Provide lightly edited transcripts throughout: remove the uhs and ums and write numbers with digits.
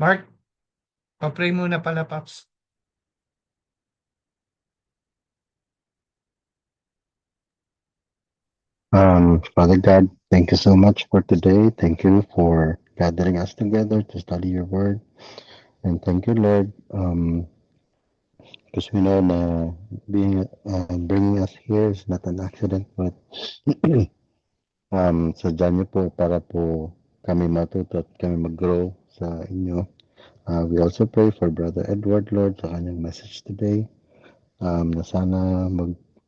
Mark, pa-pray muna pala, Paps. Father God, thank you so much for today. Thank you for gathering us together to study your word. And thank you, Lord, because we know that bringing us here is not an accident, but sadya niyo po para po kami matuto at kami mag-grow sa inyo. We also pray for Brother Edward, Lord, sa kanyang message today. Na sana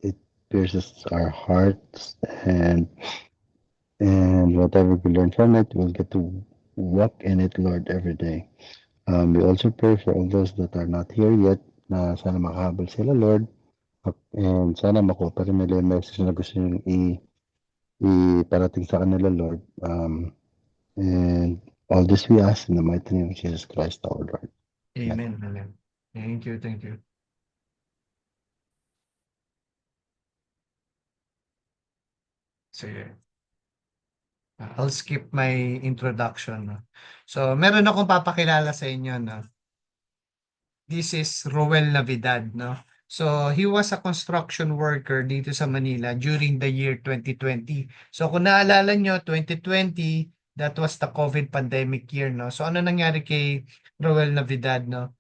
it pierces our hearts and whatever we learn from it, we'll get to walk in it, Lord, every day. We also pray for all those that are not here yet, na sana makahabol sila, Lord, and sana makuha pa rin nila yung message na gusto nyo iparating sa kanila, Lord. And all this we ask in the mighty name of Jesus Christ, our Lord. Amen. Amen. Amen. Thank you, thank you. Sige. I'll skip my introduction. No? So, meron akong papakilala sa inyo. No? This is Roel Navidad. No? So, he was a construction worker dito sa Manila during the year 2020. So, kung naalala nyo, 2020, that was the COVID pandemic year. No? So, ano nangyari kay Roel Navidad? No?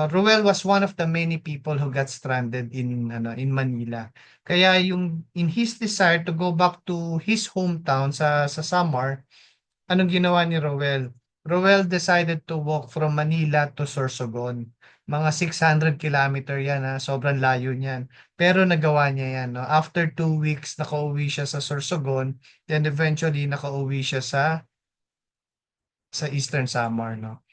Roel was one of the many people who got stranded in Manila. Kaya yung in his desire to go back to his hometown sa Samar, anong ginawa ni Roel? Roel decided to walk from Manila to Sorsogon. Mga 600 kilometer yan, ha? Sobrang layo niyan. Pero nagawa niya yan. No? After 2 weeks, nakauwi siya sa Sorsogon. Then eventually, nakauwi siya sa Eastern Samar. No?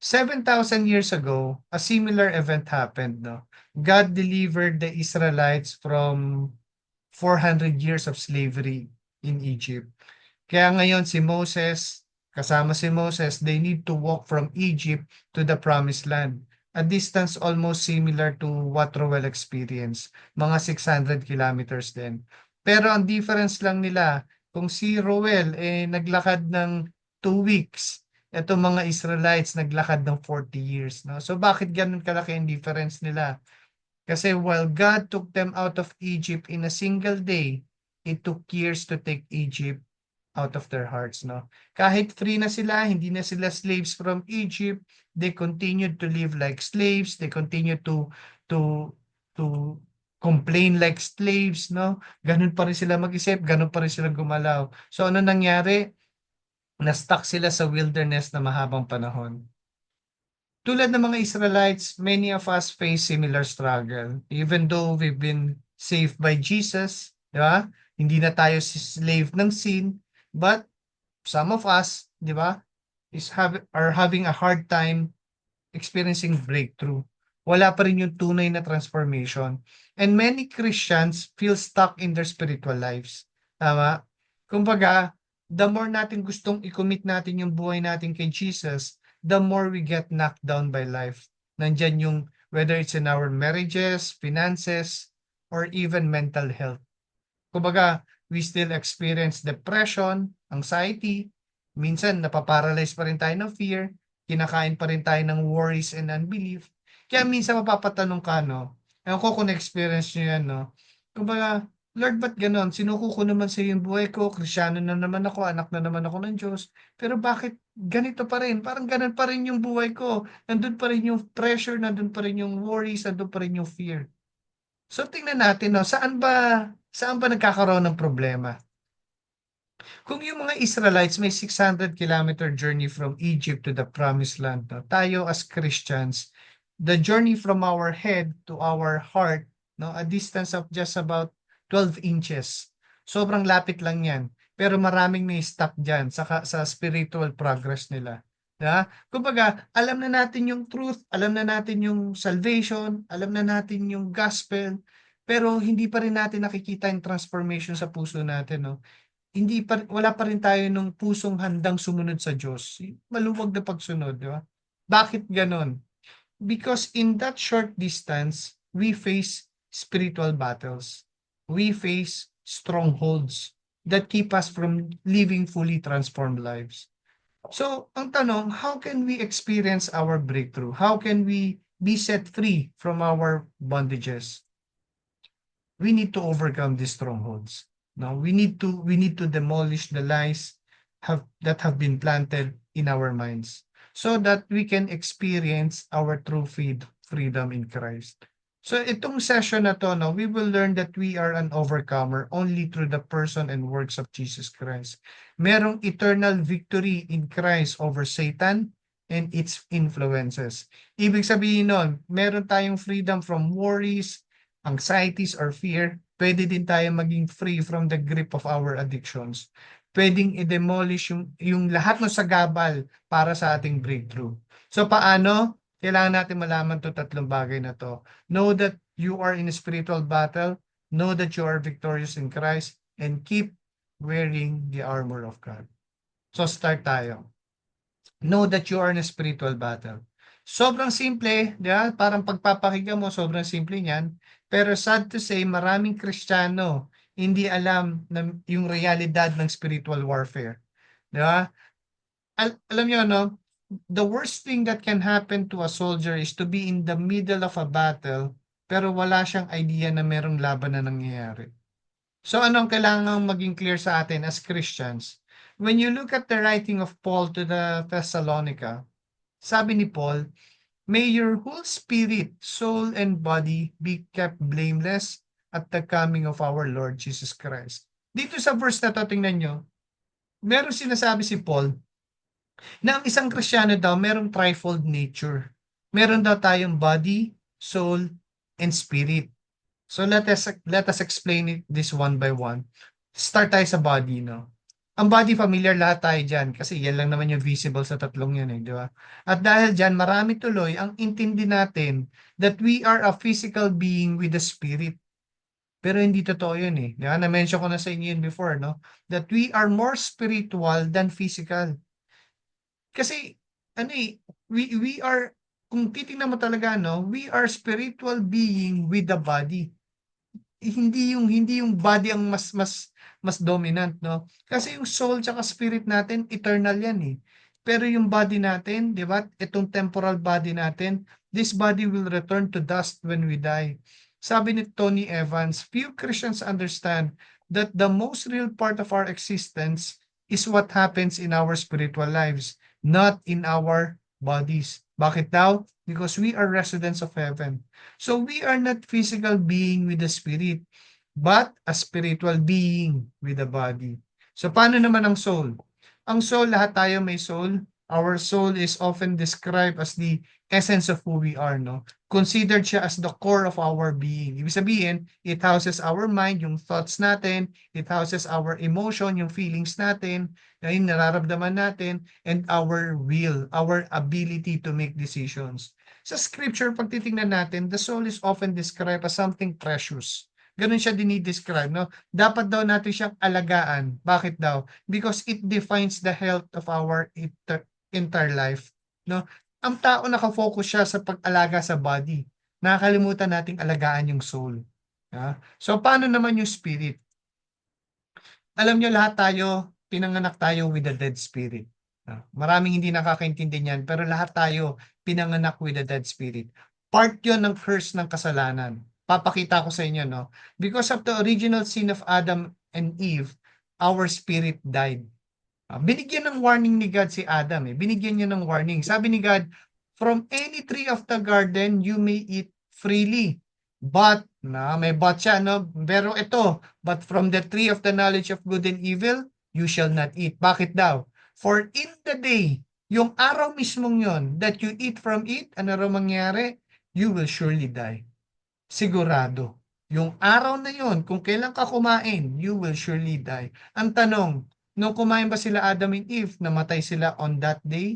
7,000 years ago, a similar event happened. No? God delivered the Israelites from 400 years of slavery in Egypt. Kaya ngayon si Moses, kasama si Moses, they need to walk from Egypt to the promised land. A distance almost similar to what Rowell experienced. Mga 600 kilometers din. Pero ang difference lang nila, kung si Rowell naglakad ng 2 weeks, itong mga Israelites naglakad ng 40 years. No? So bakit ganun kalaki ang difference nila? Kasi while God took them out of Egypt in a single day, it took years to take Egypt out of their hearts, no? Kahit free na sila, hindi na sila slaves from Egypt, they continued to live like slaves, they continued to to complain like slaves, no? Ganun pa rin sila mag-isip, ganun pa rin sila gumalaw. So ano nangyari? Na-stuck sila sa wilderness na mahabang panahon. Tulad ng mga Israelites, many of us face similar struggle. Even though we've been saved by Jesus, di ba? Hindi na tayo slave ng sin, but some of us, di ba, are having a hard time experiencing breakthrough. Wala pa rin yung tunay na transformation. And many Christians feel stuck in their spiritual lives. Tama? Kumbaga, the more natin gustong i-commit natin yung buhay natin kay Jesus, the more we get knocked down by life. Nandyan yung, whether it's in our marriages, finances, or even mental health. Kumbaga, we still experience depression, anxiety, minsan napaparalyze pa rin tayo ng fear, kinakain pa rin tayo ng worries and unbelief. Kaya minsan mapapatanong ka, no? Ewan ko kung na-experience nyo yan, no? Kumbaga, Lord, ba't ganon? Sinuko ko naman sa yung buhay ko, Krisyano na naman ako, anak na naman ako ng Diyos, pero bakit ganito pa rin? Parang ganon pa rin yung buhay ko. Nandun pa rin yung pressure, nandun pa rin yung worries, nandun pa rin yung fear. So tingnan natin 'no, saan ba nagkakaroon ng problema? Kung yung mga Israelites may 600-kilometer journey from Egypt to the promised land 'no, tayo as Christians, the journey from our head to our heart 'no, a distance of just about 12 inches. Sobrang lapit lang 'yan, pero maraming na-stuck diyan sa spiritual progress nila, 'di ba? Kumbaga, alam na natin yung truth, alam na natin yung salvation, alam na natin yung gospel, pero hindi pa rin natin nakikita yung transformation sa puso natin 'no. Hindi pa wala pa rin tayo nung pusong handang sumunod sa Diyos, maluwag na pagsunod, 'di ba? Bakit gano'n? Because in that short distance, we face spiritual battles. We face strongholds that keep us from living fully transformed lives. So, ang tanong, how can we experience our breakthrough? How can we be set free from our bondages? We need to overcome these strongholds. No, we need to demolish the lies that have been planted in our minds so that we can experience our true freedom in Christ. So itong session na to, no, we will learn that we are an overcomer only through the person and works of Jesus Christ. Merong eternal victory in Christ over Satan and its influences. Ibig sabihin nun, meron tayong freedom from worries, anxieties, or fear. Pwede din tayo maging free from the grip of our addictions. Pwedeng i-demolish yung lahat ng sagabal para sa ating breakthrough. So paano? Kailangan natin malaman 'tong tatlong bagay na 'to. Know that you are in a spiritual battle, know that you are victorious in Christ, and keep wearing the armor of God. So start tayo. Know that you are in a spiritual battle. Sobrang simple, di ba? Parang pagpapakinggan mo, sobrang simple niyan. Pero sad to say, maraming Kristiyano hindi alam na yung realidad ng spiritual warfare. Di ba? Alam niyo, no? The worst thing that can happen to a soldier is to be in the middle of a battle pero wala siyang idea na merong laban na nangyayari. So anong kailangang maging clear sa atin as Christians? When you look at the writing of Paul to the Thessalonica, sabi ni Paul, "May your whole spirit, soul, and body be kept blameless at the coming of our Lord Jesus Christ." Dito sa verse na to, tingnan nyo, meron sinasabi si Paul na ang isang Kristiyano daw merong threefold nature. Meron daw tayong body, soul, and spirit. So let us explain this one by one. Start tayo sa body, no? Ang body, familiar lahat tayo dyan kasi yan lang naman yung visible sa tatlong yan, di ba? At dahil dyan, marami tuloy ang intindi natin that we are a physical being with a spirit. Pero hindi totoo yun eh. Di ba? Na-mention ko na sa inyo yun before, no? That we are more spiritual than physical. Kasi, ano eh, we are, kung titingnan mo talaga, no? We are spiritual being with the body. Hindi yung body ang mas dominant, no? Kasi yung soul tsaka spirit natin eternal yan eh. Pero yung body natin, 'di ba? Itong temporal body natin, this body will return to dust when we die. Sabi ni Tony Evans, few Christians understand that the most real part of our existence is what happens in our spiritual lives, not in our bodies. Bakit daw? Because we are residents of heaven. So we are not physical being with the spirit, but a spiritual being with the body. So paano naman ang soul? Ang soul, lahat tayo may soul. Our soul is often described as the essence of who we are, no? Considered siya as the core of our being. Ibig sabihin, it houses our mind, yung thoughts natin, it houses our emotion, yung feelings natin, yung nararamdaman natin, and our will, our ability to make decisions. Sa scripture, pag titingnan natin, the soul is often described as something precious. Ganun siya dinidescribe, no? Dapat daw natin siyang alagaan. Bakit daw? Because it defines the health of our entire life, no? Ang tao nakafocus siya sa pag-alaga sa body. Nakakalimutan nating alagaan yung soul. So paano naman yung spirit? Alam niyo lahat tayo, pinanganak tayo with a dead spirit. Maraming hindi nakakaintindi niyan, pero lahat tayo pinanganak with a dead spirit. Part 'yon ng curse ng kasalanan. Papakita ko sa inyo, no? Because of the original sin of Adam and Eve, our spirit died. Binigyan ng warning ni God si Adam eh. Binigyan niya ng warning. Sabi ni God, "From any tree of the garden you may eat freely." But, may but siya, no? Pero ito, "But from the tree of the knowledge of good and evil, you shall not eat." Bakit daw? "For in the day," yung araw mismong yon, "that you eat from it," ano raw mangyari? "You will surely die." Sigurado. Yung araw na yon, kung kailan ka kumain, you will surely die. Ang tanong, nung kumain ba sila Adam and Eve, namatay sila on that day?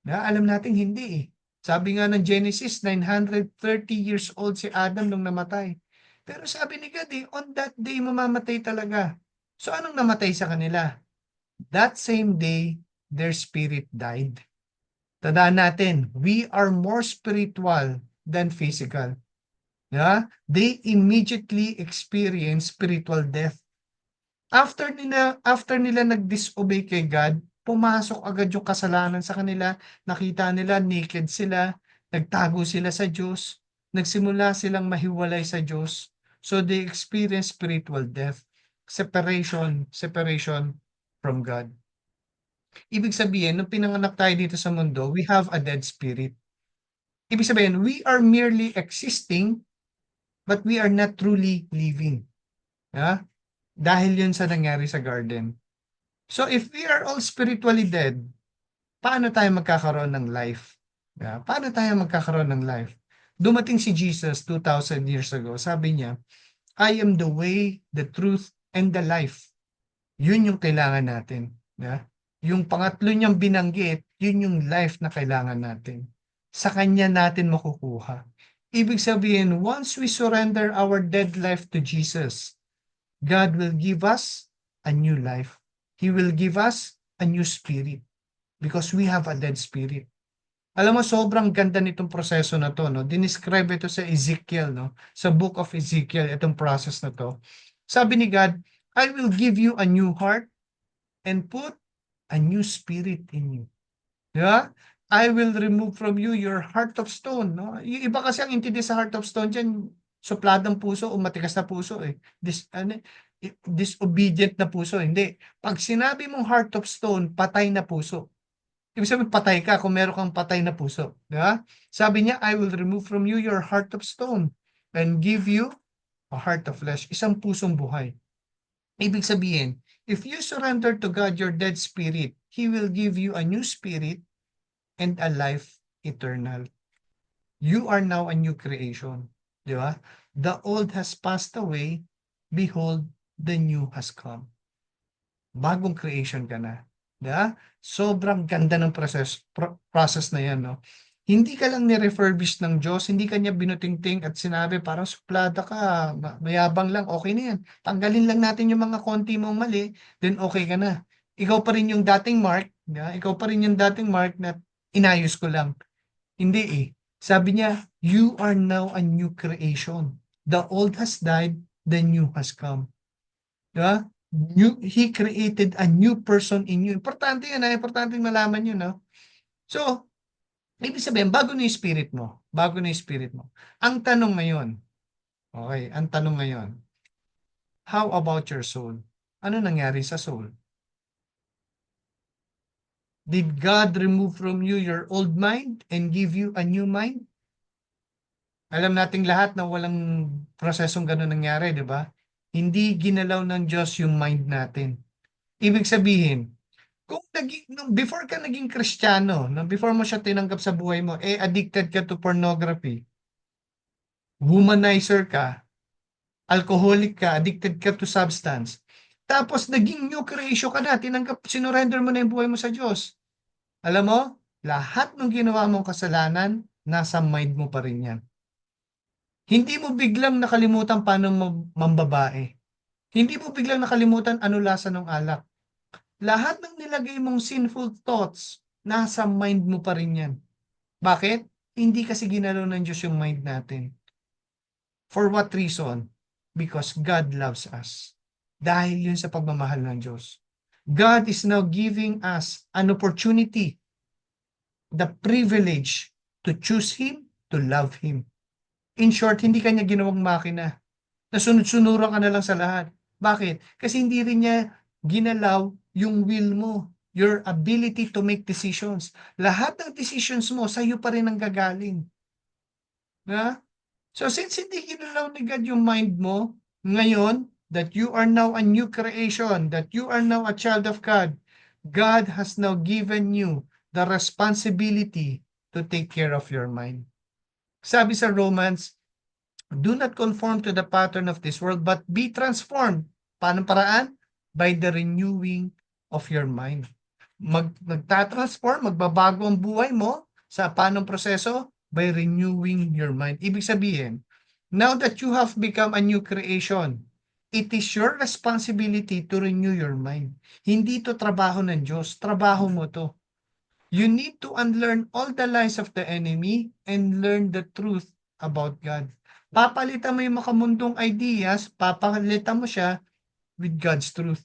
Alam natin hindi eh. Sabi nga ng Genesis, 930 years old si Adam nung namatay. Pero sabi ni God eh, on that day mamamatay talaga. So anong namatay sa kanila? That same day, their spirit died. Tandaan natin, we are more spiritual than physical. They immediately experience spiritual death. After nila nag-disobey kay God, pumasok agad yung kasalanan sa kanila, nakita nila naked sila, nagtago sila sa Diyos, nagsimula silang mahiwalay sa Diyos. So they experience spiritual death, separation from God. Ibig sabihin, nung pinanganak tayo dito sa mundo, we have a dead spirit. Ibig sabihin, we are merely existing, but we are not truly living. Yeah? Dahil yun sa nangyari sa garden. So if we are all spiritually dead, paano tayo magkakaroon ng life? Yeah? Paano tayo magkakaroon ng life? Dumating si Jesus 2,000 years ago. Sabi niya, I am the way, the truth, and the life. Yun yung kailangan natin. Yeah? Yung pangatlo niyang binanggit, yun yung life na kailangan natin. Sa kanya natin makukuha. Ibig sabihin, once we surrender our dead life to Jesus, God will give us a new life. He will give us a new spirit because we have a dead spirit. Alam mo, sobrang ganda nitong proseso na to, no? Dinescribe ito sa Ezekiel, no? Sa book of Ezekiel, itong process na to. Sabi ni God, I will give you a new heart and put a new spirit in you. Diba? I will remove from you your heart of stone. No? Yung iba kasi ang intindi sa heart of stone dyan, supladang puso o matigas na puso. Disobedient na puso. Hindi. Pag sinabi mong heart of stone, patay na puso. Ibig sabihin, patay ka kung meron kang patay na puso. Diba? Sabi niya, I will remove from you your heart of stone and give you a heart of flesh. Isang pusong buhay. Ibig sabihin, if you surrender to God your dead spirit, He will give you a new spirit and a life eternal. You are now a new creation. Di ba? The old has passed away, behold, the new has come. Bagong creation ka na. Di ba? Sobrang ganda ng process na yan, no? Hindi ka lang ni-refurbish ng Diyos, hindi ka niya binutingting at sinabi parang suplada ka, mayabang lang, okay na yan. Tanggalin lang natin yung mga konti mong mali, then okay ka na. Ikaw pa rin yung dating Mark, ikaw pa rin yung dating Mark na inayos ko lang. Hindi eh. Sabi niya, you are now a new creation. The old has died, the new has come. Diba? He created a new person in you. Importante yun, importante malaman yun. No? So, ibig sabihin, bago na yung spirit mo. Bago na yung spirit mo. Ang tanong ngayon, okay, ang tanong ngayon, how about your soul? Ano nangyari sa soul? Did God remove from you your old mind and give you a new mind? Alam nating lahat na walang prosesong gano'n nangyari, di ba? Hindi ginalaw ng Diyos yung mind natin. Ibig sabihin, before ka naging Kristiyano, before mo siya tinanggap sa buhay mo, addicted ka to pornography, womanizer ka, alcoholic ka, addicted ka to substance, tapos naging new creation ka na, sinurrender mo na yung buhay mo sa Diyos. Alam mo, lahat ng ginawa mong kasalanan, nasa mind mo pa rin yan. Hindi mo biglang nakalimutan paano mambabae. Hindi mo biglang nakalimutan ano lasa ng alak. Lahat ng nilagay mong sinful thoughts, nasa mind mo pa rin yan. Bakit? Hindi kasi ginalaw ng Diyos yung mind natin. For what reason? Because God loves us. Dahil yun sa pagmamahal ng Diyos. God is now giving us an opportunity, the privilege to choose Him, to love Him. In short, hindi kanya ginawang makina. Nasunod-sunuran ka na lang sa lahat. Bakit? Kasi hindi rin niya ginalaw yung will mo, your ability to make decisions. Lahat ng decisions mo, sa iyo pa rin ang gagaling. Na? So since hindi ginalaw ni God yung mind mo, ngayon, that you are now a new creation, that you are now a child of God, God has now given you the responsibility to take care of your mind. Sabi sa Romans, do not conform to the pattern of this world, but be transformed. Paano paraan? By the renewing of your mind. Magtatransform, magbabago ang buhay mo sa paanong proseso? By renewing your mind. Ibig sabihin, now that you have become a new creation, it is your responsibility to renew your mind. Hindi to trabaho ng Diyos, trabaho mo to. You need to unlearn all the lies of the enemy and learn the truth about God. Papalitan mo yung makamundong ideas, papalitan mo siya with God's truth.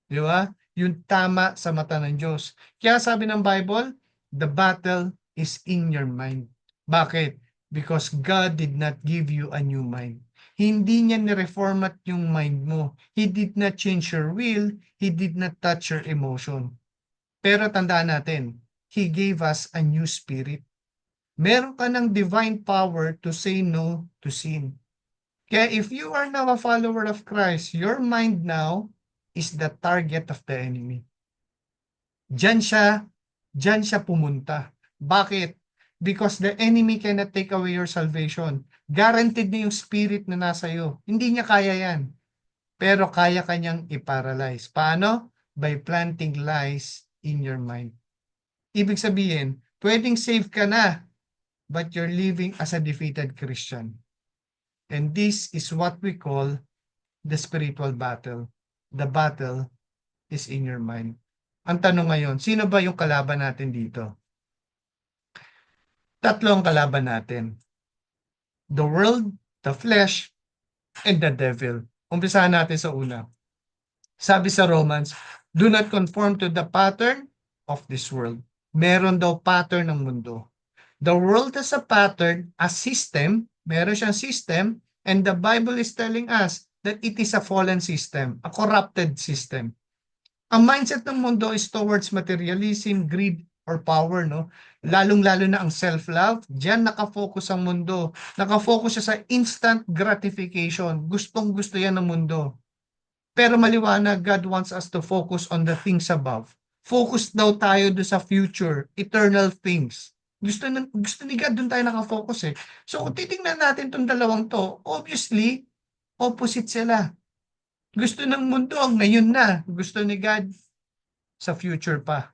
Di ba? Yung tama sa mata ng Diyos. Kaya sabi ng Bible, the battle is in your mind. Bakit? Because God did not give you a new mind. Hindi niya ni-reformat yung mind mo. He did not change your will. He did not touch your emotion. Pero tandaan natin, He gave us a new spirit. Meron ka ng divine power to say no to sin. Kaya if you are now a follower of Christ, your mind now is the target of the enemy. Diyan siya pumunta. Bakit? Because the enemy cannot take away your salvation. Guaranteed na yung spirit na nasa iyo. Hindi niya kaya yan. Pero kaya kanyang i-paralyze. Paano? By planting lies in your mind. Ibig sabihin, pwedeng save ka na, but you're living as a defeated Christian. And this is what we call the spiritual battle. The battle is in your mind. Ang tanong ngayon, sino ba yung kalaban natin dito? Tatlo ang kalaban natin. The world, the flesh, and the devil. Umpisahan natin sa una. Sabi sa Romans, do not conform to the pattern of this world. Meron daw pattern ng mundo. The world has a pattern, a system, meron siyang system, and the Bible is telling us that it is a fallen system, a corrupted system. Ang mindset ng mundo is towards materialism, greed, or power, no? Lalong-lalo na ang self-love, diyan nakafocus ang mundo. Nakafocus siya sa instant gratification. Gustong-gusto yan ng mundo. Pero maliwanag, God wants us to focus on the things above. Focus daw tayo do sa future, eternal things. Gusto ni God, doon tayo nakafocus eh. So kung titingnan natin itong dalawang to, obviously, opposite sila. Gusto ng mundo ang ngayon na. Gusto ni God sa future pa.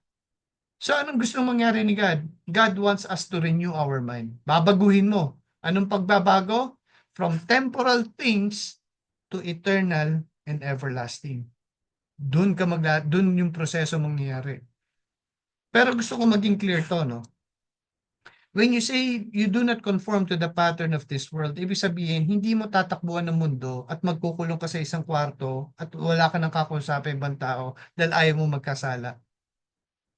So anong gusto mangyari ni God? God wants us to renew our mind. Babaguhin mo. Anong pagbabago? From temporal things to eternal and everlasting. Doon yung proseso mangyayari. Pero gusto ko maging clear to, no? When you say you do not conform to the pattern of this world, ibig sabihin, hindi mo tatakbuhan ng mundo at magkukulong ka sa isang kwarto at wala ka nang kakusapin ibang tao dahil ayaw mo magkasala.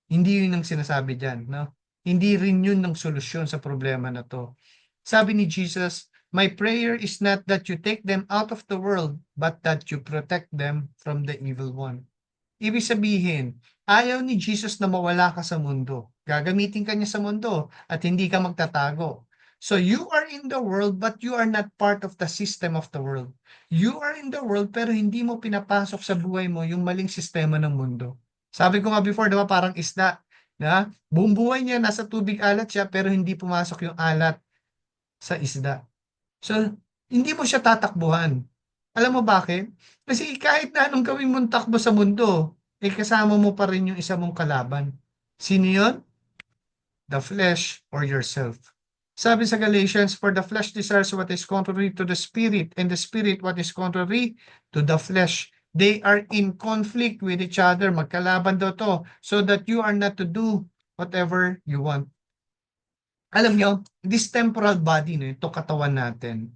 Hindi yun ang sinasabi dyan, no? Hindi rin yun ang solusyon sa problema na to. Sabi ni Jesus, my prayer is not that you take them out of the world, but that you protect them from the evil one. Ibig sabihin, ayaw ni Jesus na mawala ka sa mundo. Gagamitin ka niya sa mundo at hindi ka magtatago. So you are in the world but you are not part of the system of the world. You are in the world pero hindi mo pinapasok sa buhay mo yung maling sistema ng mundo. Sabi ko nga before, diba, parang isda. Na? Buong buhay niya, nasa tubig alat siya pero hindi pumasok yung alat sa isda. So, hindi mo siya tatakbuhan. Alam mo bakit? Kasi kahit na anong gawin mong takbo sa mundo, kasama mo pa rin yung isa mong kalaban. Sino yun? The flesh or yourself. Sabi sa Galatians, for the flesh desires what is contrary to the spirit, and the spirit what is contrary to the flesh. They are in conflict with each other. Magkalaban daw to, so that you are not to do whatever you want. Alam nyo, this temporal body, no, ito katawan natin,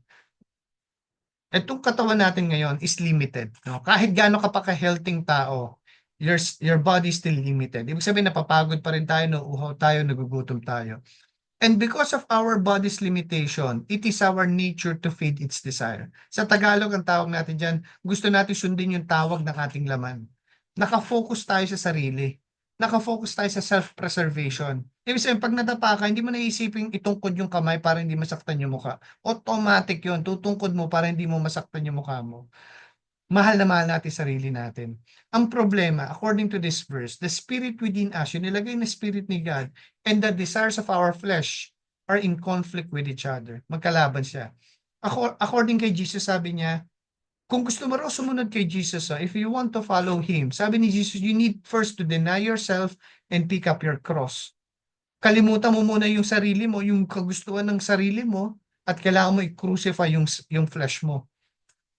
itong katawan natin ngayon is limited. No? Kahit gaano ka pa ka-healthy tao, your body is still limited. Ibig sabihin, napapagod pa rin tayo, nauuhaw tayo, nagugutom tayo. And because of our body's limitation, it is our nature to feed its desire. Sa Tagalog, ang tawag natin dyan, gusto natin sundin yung tawag ng ating laman. Nakafocus tayo sa sarili. Nakafocus tayo sa self-preservation. Ibig sabihin, pag nadapa ka, hindi mo naisipin itungkod yung kamay para hindi masaktan yung mukha. Automatic yun. Tutungkod mo para hindi mo masaktan yung mukha mo. Mahal na mahal natin sarili natin. Ang problema, according to this verse, the spirit within us, yung nilagay na spirit ni God, and the desires of our flesh are in conflict with each other. Magkalaban siya. According kay Jesus, sabi niya, kung gusto mo raw sumunod kay Jesus, if you want to follow Him, sabi ni Jesus, you need first to deny yourself and pick up your cross. Kalimutan mo muna yung sarili mo, yung kagustuhan ng sarili mo, at kailangan mo i-crucify yung flesh mo.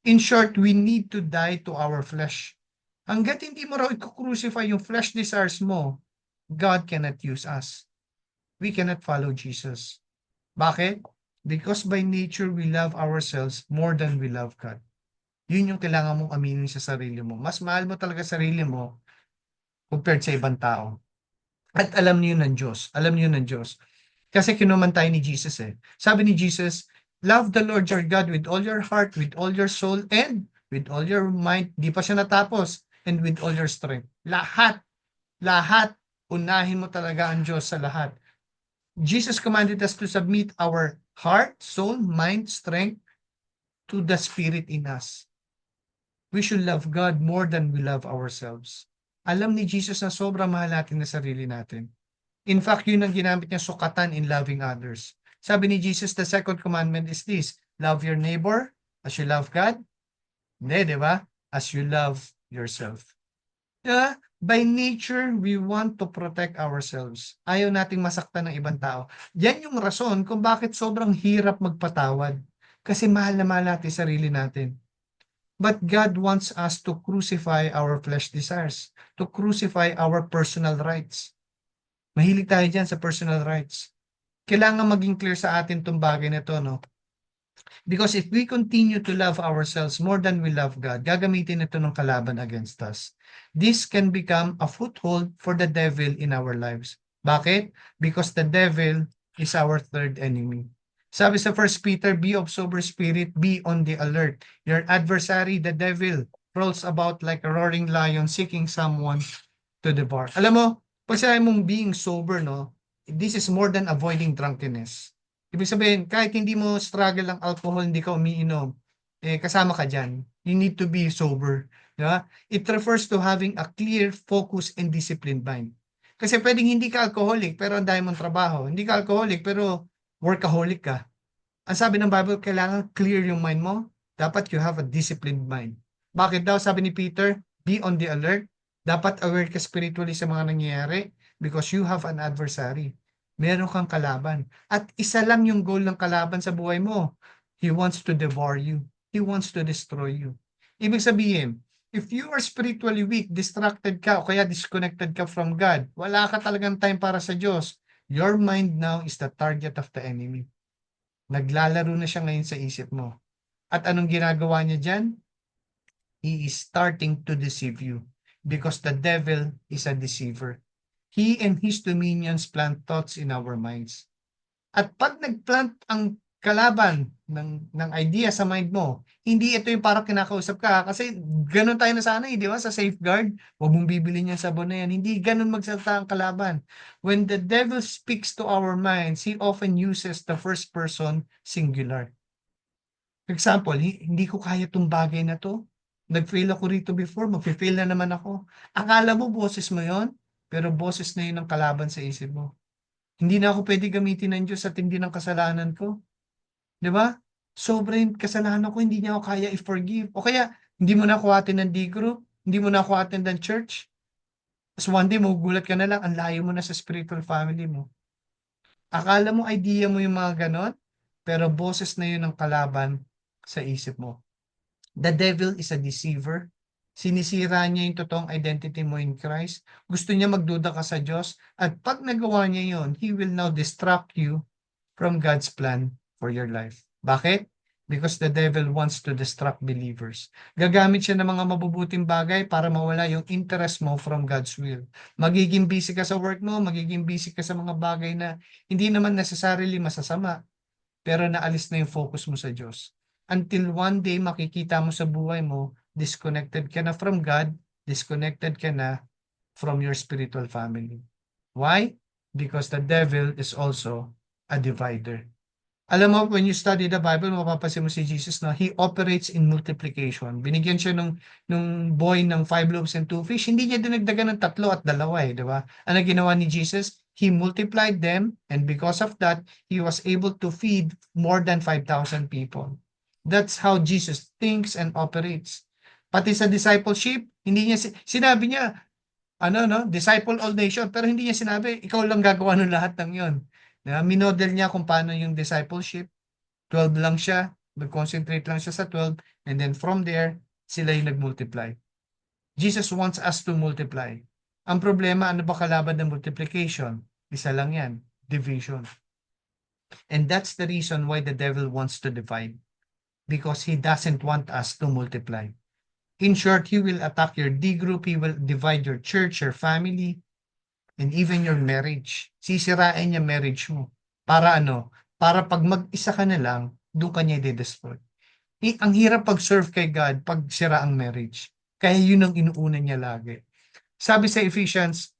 In short, we need to die to our flesh. Hanggat hindi mo raw i-crucify yung flesh desires mo, God cannot use us. We cannot follow Jesus. Bakit? Because by nature, we love ourselves more than we love God. Yun yung kailangan mong aminin sa sarili mo. Mas mahal mo talaga sarili mo compared sa ibang tao. At alam niyo ng Diyos. Alam niyo ng Diyos. Kasi kinuman tayo ni Jesus eh. Sabi ni Jesus, love the Lord your God with all your heart, with all your soul, and with all your mind. Di pa siya natapos. And with all your strength. Lahat. Lahat. Unahin mo talaga ang Diyos sa lahat. Jesus commanded us to submit our heart, soul, mind, strength to the Spirit in us. We should love God more than we love ourselves. Alam ni Jesus na sobrang mahal natin na sarili natin. In fact, yun ang ginamit niya sukatan in loving others. Sabi ni Jesus, the second commandment is this, love your neighbor as you love God. Hindi, di ba? As you love yourself. Diba? By nature, we want to protect ourselves. Ayaw nating masaktan ng ibang tao. Yan yung rason kung bakit sobrang hirap magpatawad. Kasi mahal na mahal natin sarili natin. But God wants us to crucify our flesh desires, to crucify our personal rights. Mahilig tayo dyan sa personal rights. Kailangan maging clear sa atin itong bagay na to, no? Because if we continue to love ourselves more than we love God, gagamitin ito ng kalaban against us. This can become a foothold for the devil in our lives. Bakit? Because the devil is our third enemy. Sabi sa 1 Peter, be of sober spirit, be on the alert. Your adversary, the devil, rolls about like a roaring lion seeking someone to devour. Alam mo, pag sinabi mong being sober, no, this is more than avoiding drunkenness. Ibig sabihin, kahit hindi mo struggle ang alcohol, hindi ka umiinom, kasama ka dyan. You need to be sober. Diba? It refers to having a clear, focus, and disciplined mind. Kasi pwedeng hindi ka alcoholic, pero ang dami mong trabaho. Hindi ka alcoholic, pero workaholic ka. Ang sabi ng Bible, kailangan clear yung mind mo. Dapat you have a disciplined mind. Bakit daw? Sabi ni Peter, be on the alert. Dapat aware ka spiritually sa mga nangyayari because you have an adversary. Meron kang kalaban. At isa lang yung goal ng kalaban sa buhay mo. He wants to devour you. He wants to destroy you. Ibig sabihin, if you are spiritually weak, distracted ka, o kaya disconnected ka from God, wala ka talagang time para sa Diyos, your mind now is the target of the enemy. Naglalaro na siya ngayon sa isip mo. At anong ginagawa niya dyan? He is starting to deceive you because the devil is a deceiver. He and his dominions plant thoughts in our minds. At pag nagplant ang kalaban ng idea sa mind mo, hindi ito yung parang kinakausap ka. Kasi ganun tayo nasanay, di ba? Sa safeguard, huwag mong bibili niya sabon na yan. Hindi ganun magsalita ang kalaban. When the devil speaks to our minds, he often uses the first person singular. For example, hindi ko kaya itong bagay na to. Nag-fail ako rito before, mag-fail na naman ako. Akala mo boses mo yon, pero boses na yun ang kalaban sa isip mo. Hindi na ako pwede gamitin ng Diyos sa tindi ng kasalanan ko. Di ba? Sobrang kasalanan ko, hindi niya ako kaya i-forgive. O kaya, hindi mo na ako attend ng D-group, hindi mo na ako attend ng church. Tapos one day, magugulat ka na lang, ang layo mo na sa spiritual family mo. Akala mo, idea mo yung mga ganon, pero boses na yun ang kalaban sa isip mo. The devil is a deceiver. Sinisira niya yung totoong identity mo in Christ. Gusto niya magduda ka sa Diyos. At pag nagawa niya yon, he will now distract you from God's plan for your life. Bakit? Because the devil wants to distract believers. Gagamit siya ng mga mabubuting bagay para mawala yung interest mo from God's will. Magiging busy ka sa work mo, magiging busy ka sa mga bagay na hindi naman necessarily masasama, pero naalis na yung focus mo sa Diyos. Until one day makikita mo sa buhay mo, disconnected ka na from God, disconnected ka na from your spiritual family. Why? Because the devil is also a divider. Alam mo, when you study the Bible, mapapansin mo si Jesus na he operates in multiplication. Binigyan siya nung boy ng 5 loaves and 2 fish. Hindi niya dinagdagan ng 3 at 2 di ba? Ano ginawa ni Jesus? He multiplied them, and because of that, he was able to feed more than 5,000 people. That's how Jesus thinks and operates. Pati sa discipleship, hindi niya sinabi niya, disciple all nation, pero hindi niya sinabi, ikaw lang gagawa ng lahat ng yon. Minodel niya kung paano yung discipleship. 12 lang siya, nag-concentrate lang siya sa 12, and then from there, sila yung nag-multiply. Jesus wants us to multiply. Ang problema, ano ba kalaban ng multiplication? Isa lang yan, division. And that's the reason why the devil wants to divide. because he doesn't want us to multiply. In short, he will attack your D group, he will divide your church, your family, and even your marriage. Sisirain niya marriage mo. Para ano? Para pag mag-isa ka na lang, doon ka niya i-destroy. Ang hirap pag-serve kay God pag sira ang marriage. Kaya yun ang inuuna niya lagi. Sabi sa Ephesians,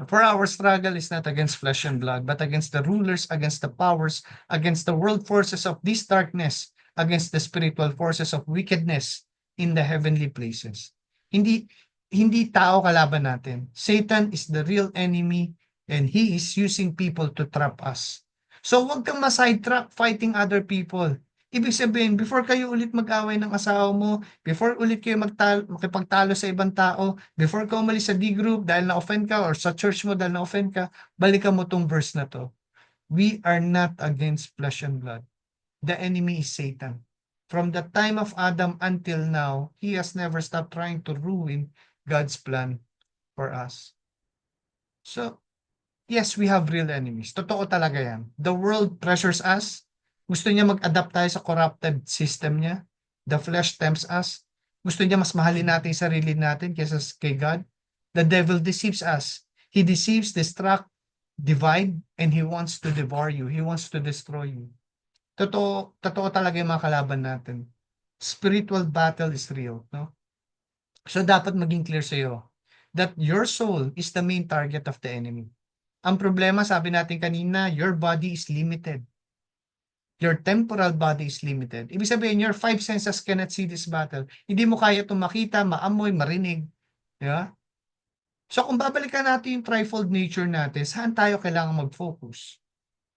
for our struggle is not against flesh and blood, but against the rulers, against the powers, against the world forces of this darkness, against the spiritual forces of wickedness in the heavenly places. Hindi tao kalaban natin. Satan is the real enemy and he is using people to trap us. So wag kang ma-sidetrack fighting other people. Ibig sabihin, before kayo ulit mag-away ng asawa mo, before ulit kayo makipagtalo sa ibang tao, before ka umalis sa D group dahil na-offend ka or sa church mo dahil na-offend ka, balikan mo tong verse na to. We are not against flesh and blood. The enemy is Satan. From the time of Adam until now, he has never stopped trying to ruin God's plan for us. So, yes, we have real enemies. Totoo talaga yan. The world pressures us. Gusto niya mag-adapt tayo sa corrupted system niya. The flesh tempts us. Gusto niya mas mahalin natin yung sarili natin kaysa kay God. The devil deceives us. He deceives, distract, divide, and he wants to devour you. He wants to destroy you. Totoo talaga yung mga kalaban natin. Spiritual battle is real, no? So dapat maging clear sa iyo that your soul is the main target of the enemy. Ang problema, sabi natin kanina, your body is limited. Your temporal body is limited. Ibig sabihin, your five senses cannot see this battle. Hindi mo kaya itong makita, maamoy, marinig. Di ba? So kung babalikan natin yung threefold nature natin, saan tayo kailangan mag-focus?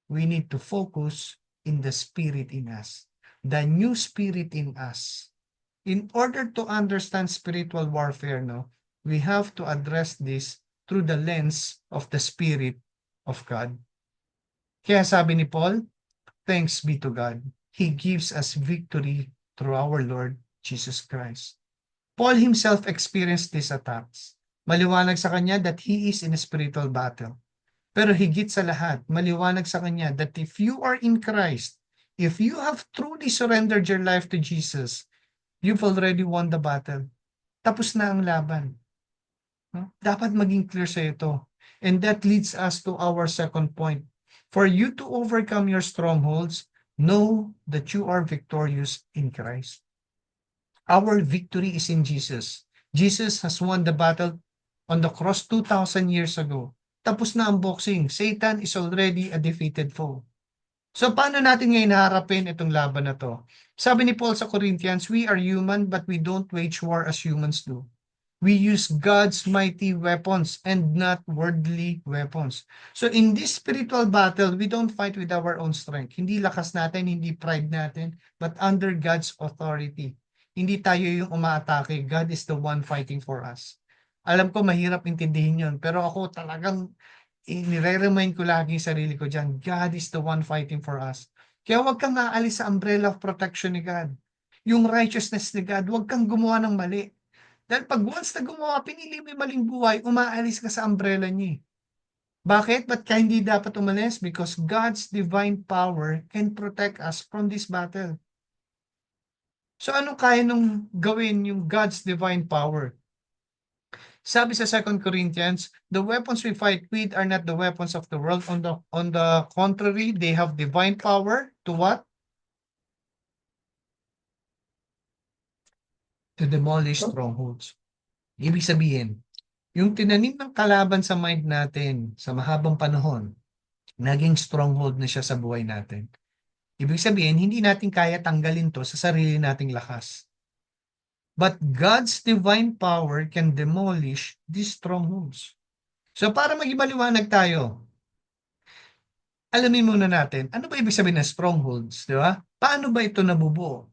We need to focus in the spirit in us. The new spirit in us. In order to understand spiritual warfare, no, we have to address this through the lens of the Spirit of God. Kaya sabi ni Paul, thanks be to God. He gives us victory through our Lord Jesus Christ. Paul himself experienced these attacks. Maliwanag sa kanya that he is in a spiritual battle. Pero higit sa lahat, maliwanag sa kanya that if you are in Christ, if you have truly surrendered your life to Jesus, you've already won the battle. Tapos na ang laban. No? Dapat maging clear sa ito. And that leads us to our second point. For you to overcome your strongholds, know that you are victorious in Christ. Our victory is in Jesus. Jesus has won the battle on the cross 2,000 years ago. Tapos na ang boxing. Satan is already a defeated foe. So paano natin ngayon harapin itong laban na to? Sabi ni Paul sa Corinthians, we are human but we don't wage war as humans do. We use God's mighty weapons and not worldly weapons. So in this spiritual battle, we don't fight with our own strength. Hindi lakas natin, hindi pride natin, but under God's authority. Hindi tayo yung umaatake. God is the one fighting for us. Alam ko mahirap intindihin yun, pero ako talagang nire-remind ko lagi yung sarili ko dyan, God is the one fighting for us. Kaya huwag kang aalis sa umbrella of protection ni God. Yung righteousness ni God, huwag kang gumawa ng mali. Dahil pag once na gumawa, pinili mo yung maling buhay, umaalis ka sa umbrella niya. Bakit? Ba't ka hindi dapat umalis? Because God's divine power can protect us from this battle. So ano kaya nung gawin yung God's divine power? Sabi sa 2 Corinthians, the weapons we fight with are not the weapons of the world. On the contrary, they have divine power to what? To demolish strongholds. Ibig sabihin, yung tinanim ng kalaban sa mind natin sa mahabang panahon, naging stronghold na siya sa buhay natin. Ibig sabihin, hindi natin kaya tanggalin to sa sarili nating lakas. But God's divine power can demolish these strongholds. So para maging maliwanag tayo, alamin muna natin, ano ba ibig sabihin ng strongholds, di ba? Paano ba ito nabubuo?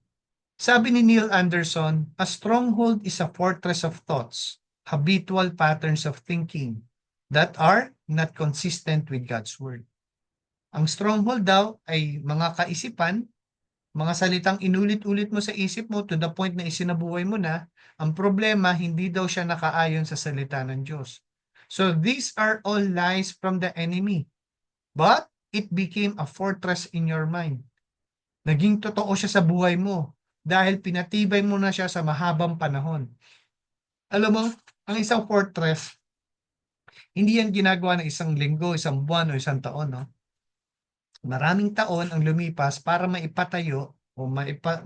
Sabi ni Neil Anderson, a stronghold is a fortress of thoughts, habitual patterns of thinking that are not consistent with God's word. Ang stronghold daw ay mga kaisipan, mga salitang inulit-ulit mo sa isip mo to the point na isinabuhay mo na, ang problema, hindi daw siya nakaayon sa salita ng Diyos. So these are all lies from the enemy. But it became a fortress in your mind. Naging totoo siya sa buhay mo dahil pinatibay mo na siya sa mahabang panahon. Alam mo, ang isang fortress, hindi yan ginagawa ng isang linggo, isang buwan o isang taon, no? Maraming taon ang lumipas para maipatayo o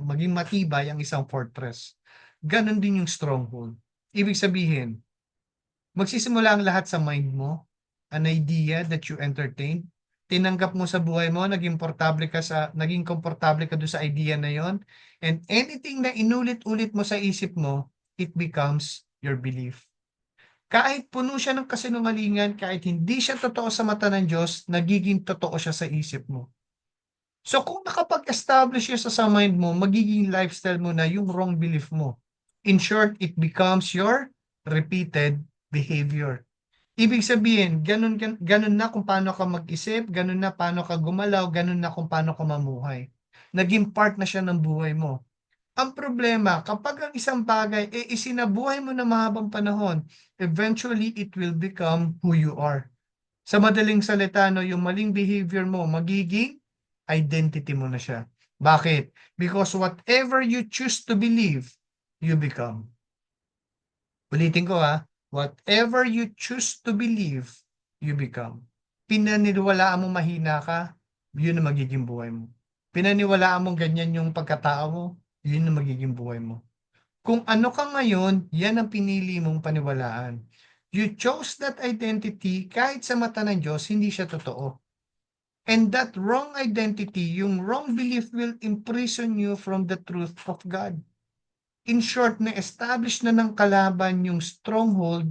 maging matibay ang isang fortress. Ganon din yung stronghold. Ibig sabihin, magsisimula ang lahat sa mind mo, an idea that you entertain, tinanggap mo sa buhay mo, naging komportable ka doon sa idea na yon, and anything na inulit-ulit mo sa isip mo, it becomes your belief. Kahit puno siya ng kasinungalingan, kahit hindi siya totoo sa mata ng Diyos, nagiging totoo siya sa isip mo. So kung nakapag-establish siya sa mind mo, magiging lifestyle mo na yung wrong belief mo. In short, it becomes your repeated behavior. Ibig sabihin, ganun na kung paano ka mag-isip, ganun na paano ka gumalaw, ganun na kung paano ka mamuhay. Naging part na siya ng buhay mo. Ang problema, kapag ang isang bagay isinabuhay mo na mahabang panahon, eventually it will become who you are. Sa madaling salita, no, yung maling behavior mo, magiging identity mo na siya. Bakit? Because whatever you choose to believe, you become. Ulitin ko whatever you choose to believe, you become. Pinaniwalaan mo mahina ka, yun ang magiging buhay mo. Pinaniwalaan mo ganyan yung pagkatao mo, yun ang magiging buhay mo. Kung ano ka ngayon, yan ang pinili mong paniwalaan. You chose that identity kahit sa mata ng Diyos, hindi siya totoo. And that wrong identity, yung wrong belief will imprison you from the truth of God. In short, na-establish na ng kalaban yung stronghold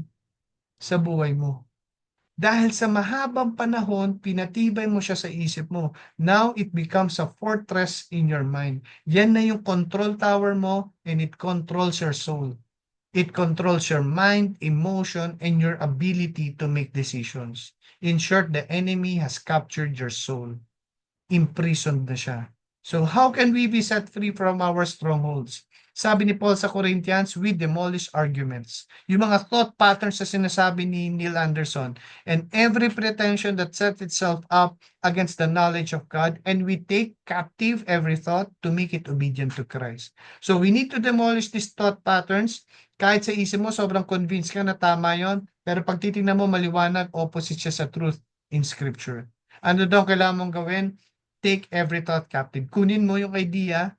sa buhay mo. Dahil sa mahabang panahon, pinatibay mo siya sa isip mo. Now, it becomes a fortress in your mind. Yan na yung control tower mo and it controls your soul. It controls your mind, emotion, and your ability to make decisions. In short, the enemy has captured your soul. Imprisoned na siya. So how can we be set free from our strongholds? Sabi ni Paul sa Corinthians, we demolish arguments. Yung mga thought patterns na sinasabi ni Neil Anderson, and every pretension that sets itself up against the knowledge of God, and we take captive every thought to make it obedient to Christ. So we need to demolish these thought patterns. Kahit sa isip mo, sobrang convinced ka na tama yon, pero pag titingnan mo, maliwanag, opposite siya sa truth in Scripture. Ano daw kailangan mong gawin? Take every thought captive. Kunin mo yung idea,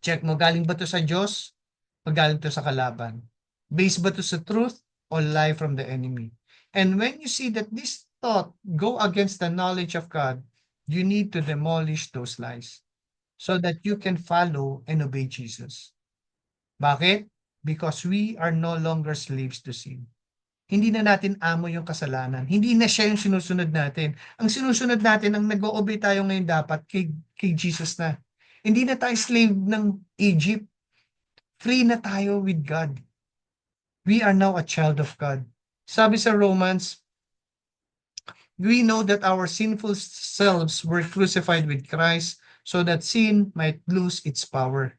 check mo, galing ba to sa Diyos o galing to sa kalaban? Based ba to sa truth o lie from the enemy? And when you see that this thought go against the knowledge of God, you need to demolish those lies so that you can follow and obey Jesus. Bakit? Because we are no longer slaves to sin. Hindi na natin amo yung kasalanan. Hindi na siya yung sinusunod natin. Ang sinusunod natin, ang nag-o-obey tayo ngayon dapat kay Jesus na. Hindi na tayo slave ng Egypt. Free na tayo with God. We are now a child of God. Sabi sa Romans, we know that our sinful selves were crucified with Christ so that sin might lose its power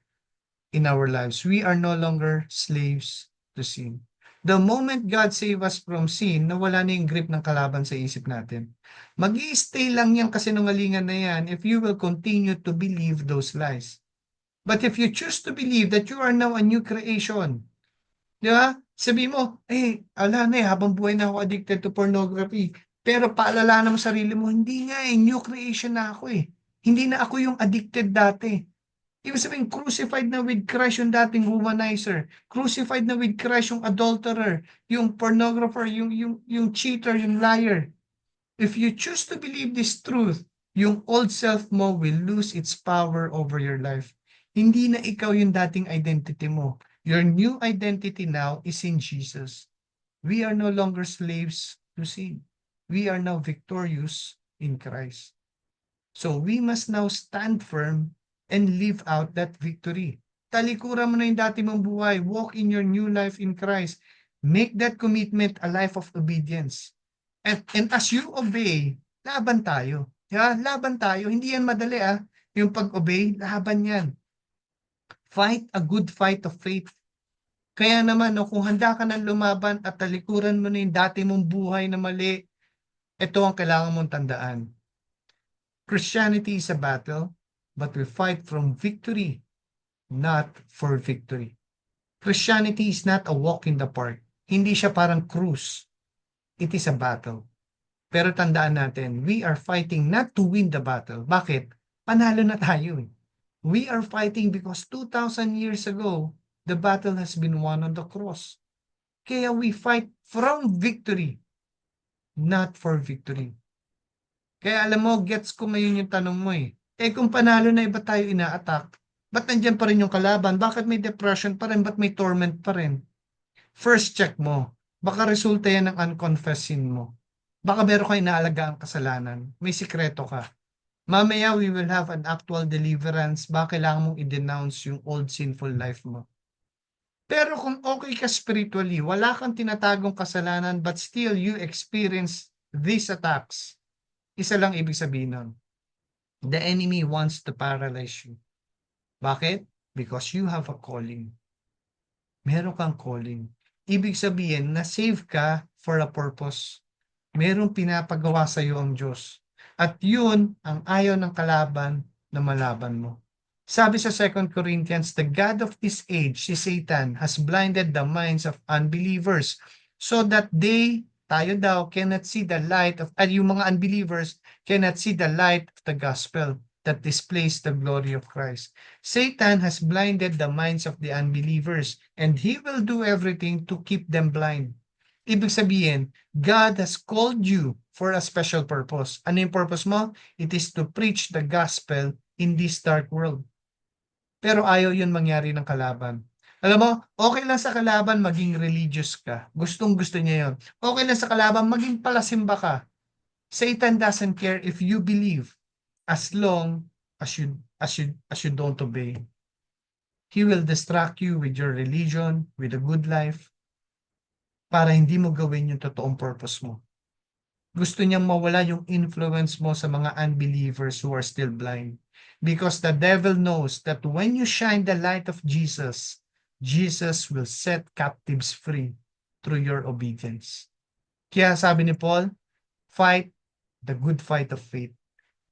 in our lives. We are no longer slaves to sin. The moment God save us from sin, nawala na yung grip ng kalaban sa isip natin. Mag-i-stay lang yung kasinungalingan na yan if you will continue to believe those lies. But if you choose to believe that you are now a new creation, di ba? Sabi mo, ala na habang buhay na ako addicted to pornography. Pero paalala mo sarili mo, hindi nga new creation na ako Hindi na ako yung addicted dati. Ibig sabihin, crucified na with Christ yung dating womanizer. Crucified na with Christ yung adulterer, yung pornographer, yung cheater, yung liar. If you choose to believe this truth, yung old self mo will lose its power over your life. Hindi na ikaw yung dating identity mo. Your new identity now is in Jesus. We are no longer slaves to sin. We are now victorious in Christ. So we must now stand firm and live out that victory. Talikuran mo na yung dati mong buhay. Walk in your new life in Christ. Make that commitment a life of obedience. And as you obey, laban tayo. Laban tayo. Hindi yan madali Yung pag-obey, laban yan. Fight a good fight of faith. Kaya naman, kung handa ka ng lumaban at talikuran mo na yung dati mong buhay na mali, ito ang kailangan mong tandaan. Christianity is a battle. but we fight from victory, not for victory. Christianity is not a walk in the park. Hindi siya parang cruise. It is a battle. Pero tandaan natin, we are fighting not to win the battle. Bakit? Panalo na tayo eh. We are fighting because 2,000 years ago, the battle has been won on the cross. Kaya we fight from victory, not for victory. Kaya alam mo, gets ko ngayon yung tanong mo eh. Kung panalo na iba tayo ina-attack, ba't nandiyan pa rin yung kalaban? Bakit may depression pa rin? Ba't may torment pa rin? First check mo. Baka resulta yan ng unconfessed sin mo. Baka meron kayo inaalagaan kasalanan. May sikreto ka. Mamaya we will have an actual deliverance. Baka kailangan mong i-denounce yung old sinful life mo. Pero kung okay ka spiritually, wala kang tinatagong kasalanan but still you experience these attacks, isa lang ibig sabihin nun. The enemy wants to paralyze you. Bakit? Because you have a calling. Meron kang calling. Ibig sabihin na save ka for a purpose. Merong pinapagawa sa iyo ang Diyos. At yun ang ayaw ng kalaban na malaban mo. Sabi sa 2 Corinthians, the God of this age, si Satan, has blinded the minds of unbelievers so that tayo daw, cannot see the light of, yung mga unbelievers cannot see the light of the gospel that displays the glory of Christ. Satan has blinded the minds of the unbelievers and he will do everything to keep them blind. Ibig sabihin, God has called you for a special purpose. Ano yung purpose mo? It is to preach the gospel in this dark world. Pero ayaw yun mangyari ng kalaban. Alam mo, okay lang sa kalaban maging religious ka. Gustong-gusto niya yun. Okay lang sa kalaban maging palasimba ka. Satan doesn't care if you believe as long as you don't obey. He will distract you with your religion, with a good life, para hindi mo gawin yung totoong purpose mo. Gusto niyang mawala yung influence mo sa mga unbelievers who are still blind. Because the devil knows that when you shine the light of Jesus, Jesus will set captives free through your obedience. Kaya sabi ni Paul, fight the good fight of faith.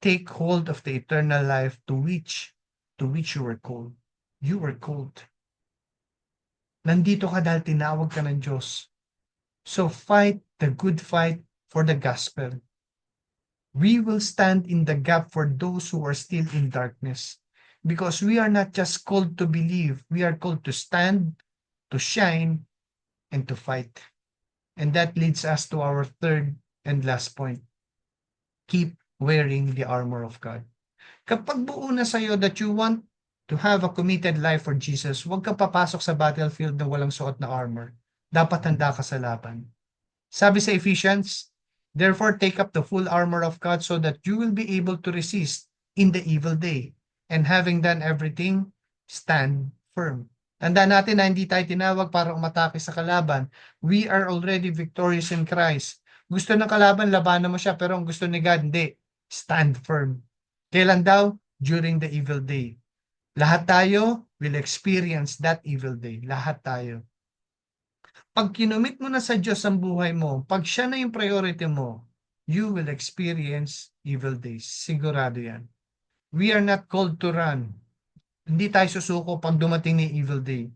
Take hold of the eternal life to which you were called. You were called. Nandito ka dahil tinawag ka ng Diyos. So fight the good fight for the gospel. We will stand in the gap for those who are still in darkness. Because we are not just called to believe, we are called to stand, to shine, and to fight. And that leads us to our third and last point. Keep wearing the armor of God. Kapag buo na sa'yo that you want to have a committed life for Jesus, huwag ka papasok sa battlefield na walang suot na armor. Dapat handa ka sa laban. Sabi sa Ephesians, therefore take up the full armor of God so that you will be able to resist in the evil day. And having done everything, stand firm. Tandaan natin na hindi tayo tinawag para umatake sa kalaban. We are already victorious in Christ. Gusto ng kalaban, labanan mo siya, pero ang gusto ni God, hindi. Stand firm. Kailan daw? During the evil day. Lahat tayo will experience that evil day. Lahat tayo. Pag kinumit mo na sa Diyos ang buhay mo, pag siya na yung priority mo, you will experience evil days. Sigurado yan. We are not called to run. Hindi tayo susuko pag dumating ni evil day.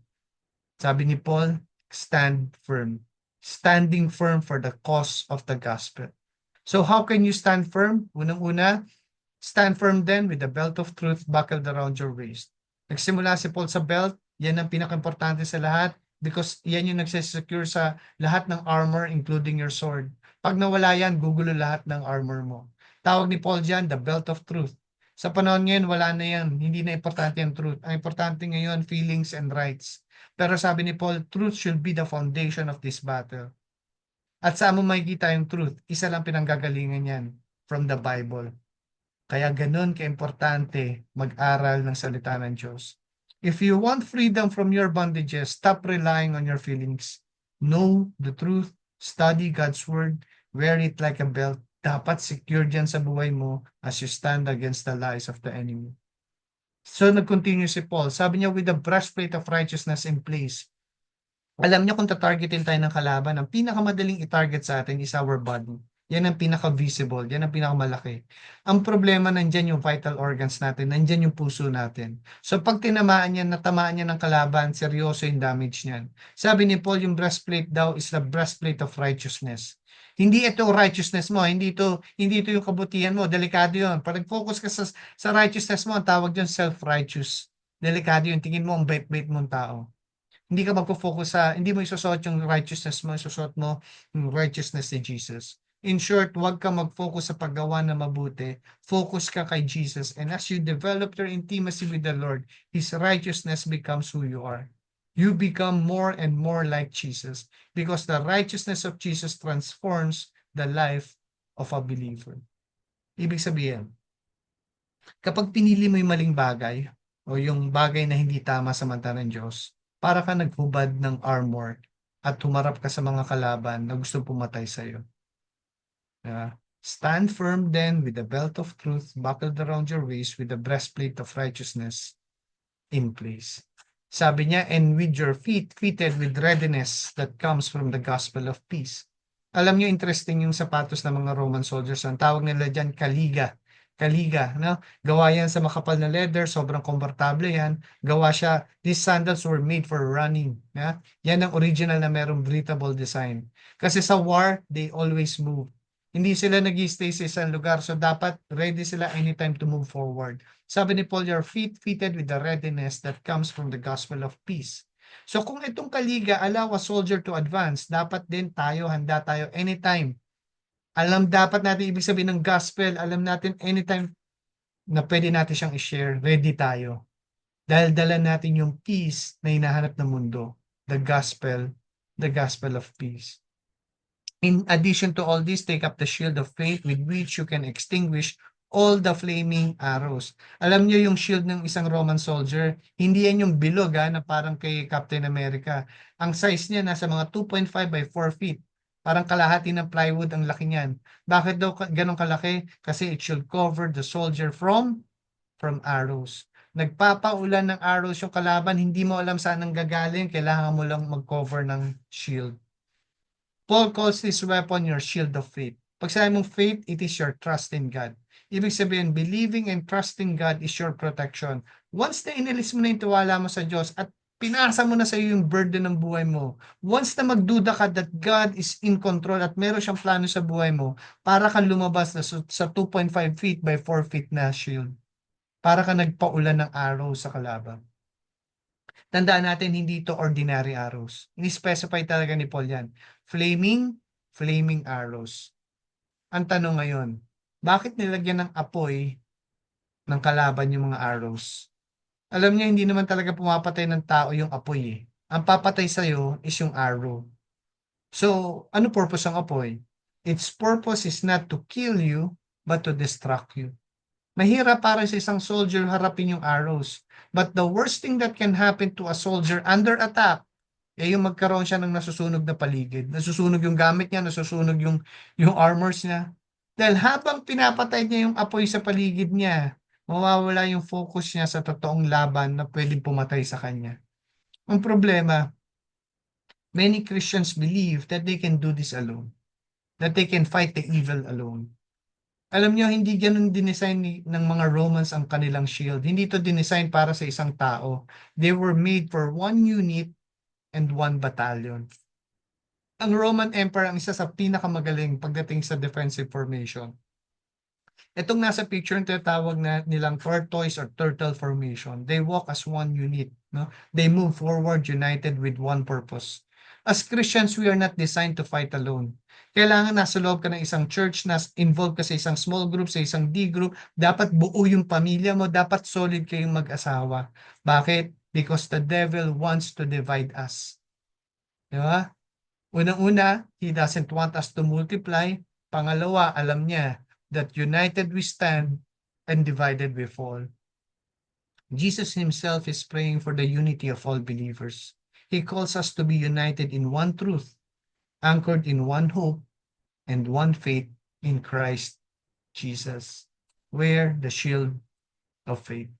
Sabi ni Paul, stand firm. Standing firm for the cause of the gospel. So how can you stand firm? Unang-una, stand firm then with the belt of truth buckled around your waist. Nagsimula si Paul sa belt, yan ang pinaka-importante sa lahat because yan yung nagsisecure sa lahat ng armor including your sword. Pag nawala yan, gugulo lahat ng armor mo. Tawag ni Paul dyan, the belt of truth. Sa panahon ngayon, wala na yan. Hindi na importante yung truth. Ang importante ngayon, feelings and rights. Pero sabi ni Paul, truth should be the foundation of this battle. At saan mo makikita yung truth? Isa lang pinanggagalingan yan, from the Bible. Kaya ganun kaimportante mag-aral ng salita ng Diyos. If you want freedom from your bondages, stop relying on your feelings. Know the truth, study God's word, wear it like a belt. Dapat secure dyan sa buhay mo as you stand against the lies of the enemy. So nag-continue si Paul. Sabi niya, with the breastplate of righteousness in place. Alam niyo kung tatargetin tayo ng kalaban, ang pinakamadaling i-target sa atin is our body. Yan ang pinaka-visible, yan ang pinakamalaki. Ang problema, nandyan yung vital organs natin, nandyan yung puso natin. So pag tinamaan yan, natamaan yan ng kalaban, seryoso yung damage niyan. Sabi ni Paul, yung breastplate daw is the breastplate of righteousness. Hindi ito righteousness mo, hindi ito yung kabutihan mo, delikado yun. Pag nag-focus ka sa righteousness mo, ang tawag yun self-righteous. Delikado yun, tingin mo ang bait-bait mong tao. Hindi ka magfo-focus hindi mo isusuot yung righteousness mo, isusuot mo yung righteousness ni Jesus. In short, huwag ka mag-focus sa paggawa na mabuti. Focus ka kay Jesus. And as you develop your intimacy with the Lord, His righteousness becomes who you are. You become more and more like Jesus because the righteousness of Jesus transforms the life of a believer. Ibig sabihin, kapag pinili mo yung maling bagay o yung bagay na hindi tama sa mata ng Diyos, para ka naghubad ng armor at humarap ka sa mga kalaban na gustong pumatay sa iyo. Stand firm then with the belt of truth buckled around your waist with the breastplate of righteousness in place. Sabi niya, and with your feet fitted with readiness that comes from the gospel of peace. Alam niyo, interesting yung sapatos ng mga Roman soldiers. Ang tawag nila dyan, kaliga. Kaliga, no? Gawa yan sa makapal na leather, sobrang komportable yan. Gawa siya, these sandals were made for running. Yeah? Yan ang original na merong breathable design. Kasi sa war, they always move. Hindi sila nag-stay sa isang lugar, so dapat ready sila anytime to move forward. Sabi ni Paul, your feet fitted with the readiness that comes from the gospel of peace. So kung itong kaliga allow a soldier to advance, dapat din tayo, handa tayo anytime. Alam dapat natin ibig sabihin ng gospel, alam natin anytime na pwede natin siyang i-share, ready tayo. Dahil dala natin yung peace na hinahanap ng mundo, the gospel of peace. In addition to all this, take up the shield of faith with which you can extinguish all the flaming arrows. Alam niyo yung shield ng isang Roman soldier, hindi yan yung bilog na parang kay Captain America. Ang size niya nasa mga 2.5 by 4 feet. Parang kalahati ng plywood ang laki niyan. Bakit daw ganun kalaki? Kasi it should cover the soldier from arrows. Nagpapaulan ng arrows yung kalaban, hindi mo alam saan ang gagaling, kailangan mo lang mag-cover ng shield. Paul calls this weapon your shield of faith. Pag sabi mong faith, it is your trust in God. Ibig sabihin, believing and trusting God is your protection. Once na inalis mo na yung tiwala mo sa Diyos at pinasa mo na sa iyo yung burden ng buhay mo, once na magduda ka that God is in control at meron siyang plano sa buhay mo, para kang lumabas na sa 2.5 feet by 4 feet na shield. Para ka nagpaulan ng arrow sa kalaban. Tandaan natin, hindi ito ordinary arrows. Ini-specify talaga ni Paul yan. Flaming arrows. Ang tanong ngayon, bakit nilagyan ng apoy ng kalaban yung mga arrows? Alam niyo, hindi naman talaga pumapatay ng tao yung apoy eh. Ang papatay sa'yo is yung arrow. So, ano purpose ng apoy? Its purpose is not to kill you, but to distract you. Mahirap para sa isang soldier harapin yung arrows. But the worst thing that can happen to a soldier under attack, yung magkaroon siya ng nasusunog na paligid. Nasusunog yung gamit niya, nasusunog yung armors niya. Dahil habang pinapatay niya yung apoy sa paligid niya, mawawala yung focus niya sa totoong laban na pwedeng pumatay sa kanya. Ang problema, many Christians believe that they can do this alone. That they can fight the evil alone. Alam niyo, hindi ganun dinesign ng mga Romans ang kanilang shield. Hindi ito dinesign para sa isang tao. They were made for one unit and one battalion. Ang Roman Empire ang isa sa pinakamagaling pagdating sa defensive formation. Itong nasa picture, tinatawag na nilang tortoise or turtle formation. They walk as one unit. No? They move forward united with one purpose. As Christians, we are not designed to fight alone. Kailangan nasa loob ka ng isang church, involved ka sa isang small group, sa isang D group, dapat buo yung pamilya mo, dapat solid kayong mag-asawa. Bakit? Because the devil wants to divide us. Di ba? Unang-una, he doesn't want us to multiply. Pangalawa, alam niya that united we stand and divided we fall. Jesus himself is praying for the unity of all believers. He calls us to be united in one truth, anchored in one hope, and one faith in Christ Jesus. Wear the shield of faith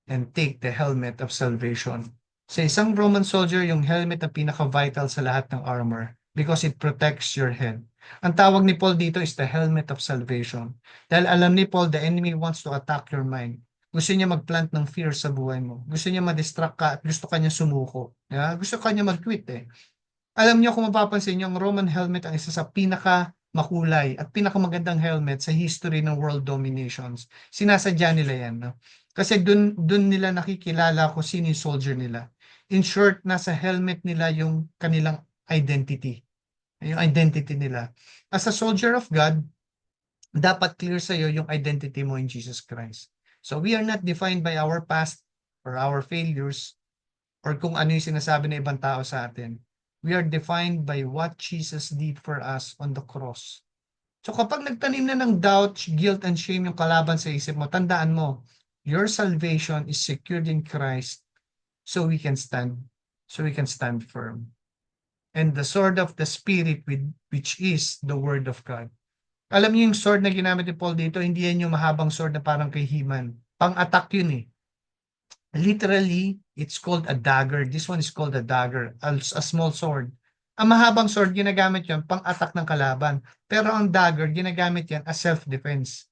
and take the helmet of salvation. Sa isang Roman soldier, yung helmet na pinaka-vital sa lahat ng armor because it protects your head. Ang tawag ni Paul dito is the helmet of salvation. Dahil alam ni Paul, the enemy wants to attack your mind. Gusto niya mag-plant ng fear sa buhay mo. Gusto niya ma-distract ka at gusto kanya sumuko. Gusto kanya mag-quit eh. Alam niyo kung mapapansin niyo, ang Roman helmet ang isa sa pinaka makulay at pinakamagandang helmet sa history ng world dominations. Sinasadya nila yan, no? Kasi dun nila nakikilala kung sino yung soldier nila. In short, nasa helmet nila yung kanilang identity. Yung identity nila. As a soldier of God, dapat clear sa iyo yung identity mo in Jesus Christ. So we are not defined by our past or our failures or kung ano yung sinasabi ng ibang tao sa atin. We are defined by what Jesus did for us on the cross. So kapag nagtanim na ng doubt, guilt, and shame yung kalaban sa isip mo, tandaan mo, your salvation is secured in Christ so we can stand firm. And the sword of the Spirit, which is the Word of God. Alam niyo yung sword na ginamit ni Paul dito, hindi yan yung mahabang sword na parang kay He-Man. Pang-attack yun eh. Literally, it's called a dagger. This one is called a dagger, a small sword. Ang mahabang sword, ginagamit yan pang-attack ng kalaban. Pero ang dagger, ginagamit yan as self-defense.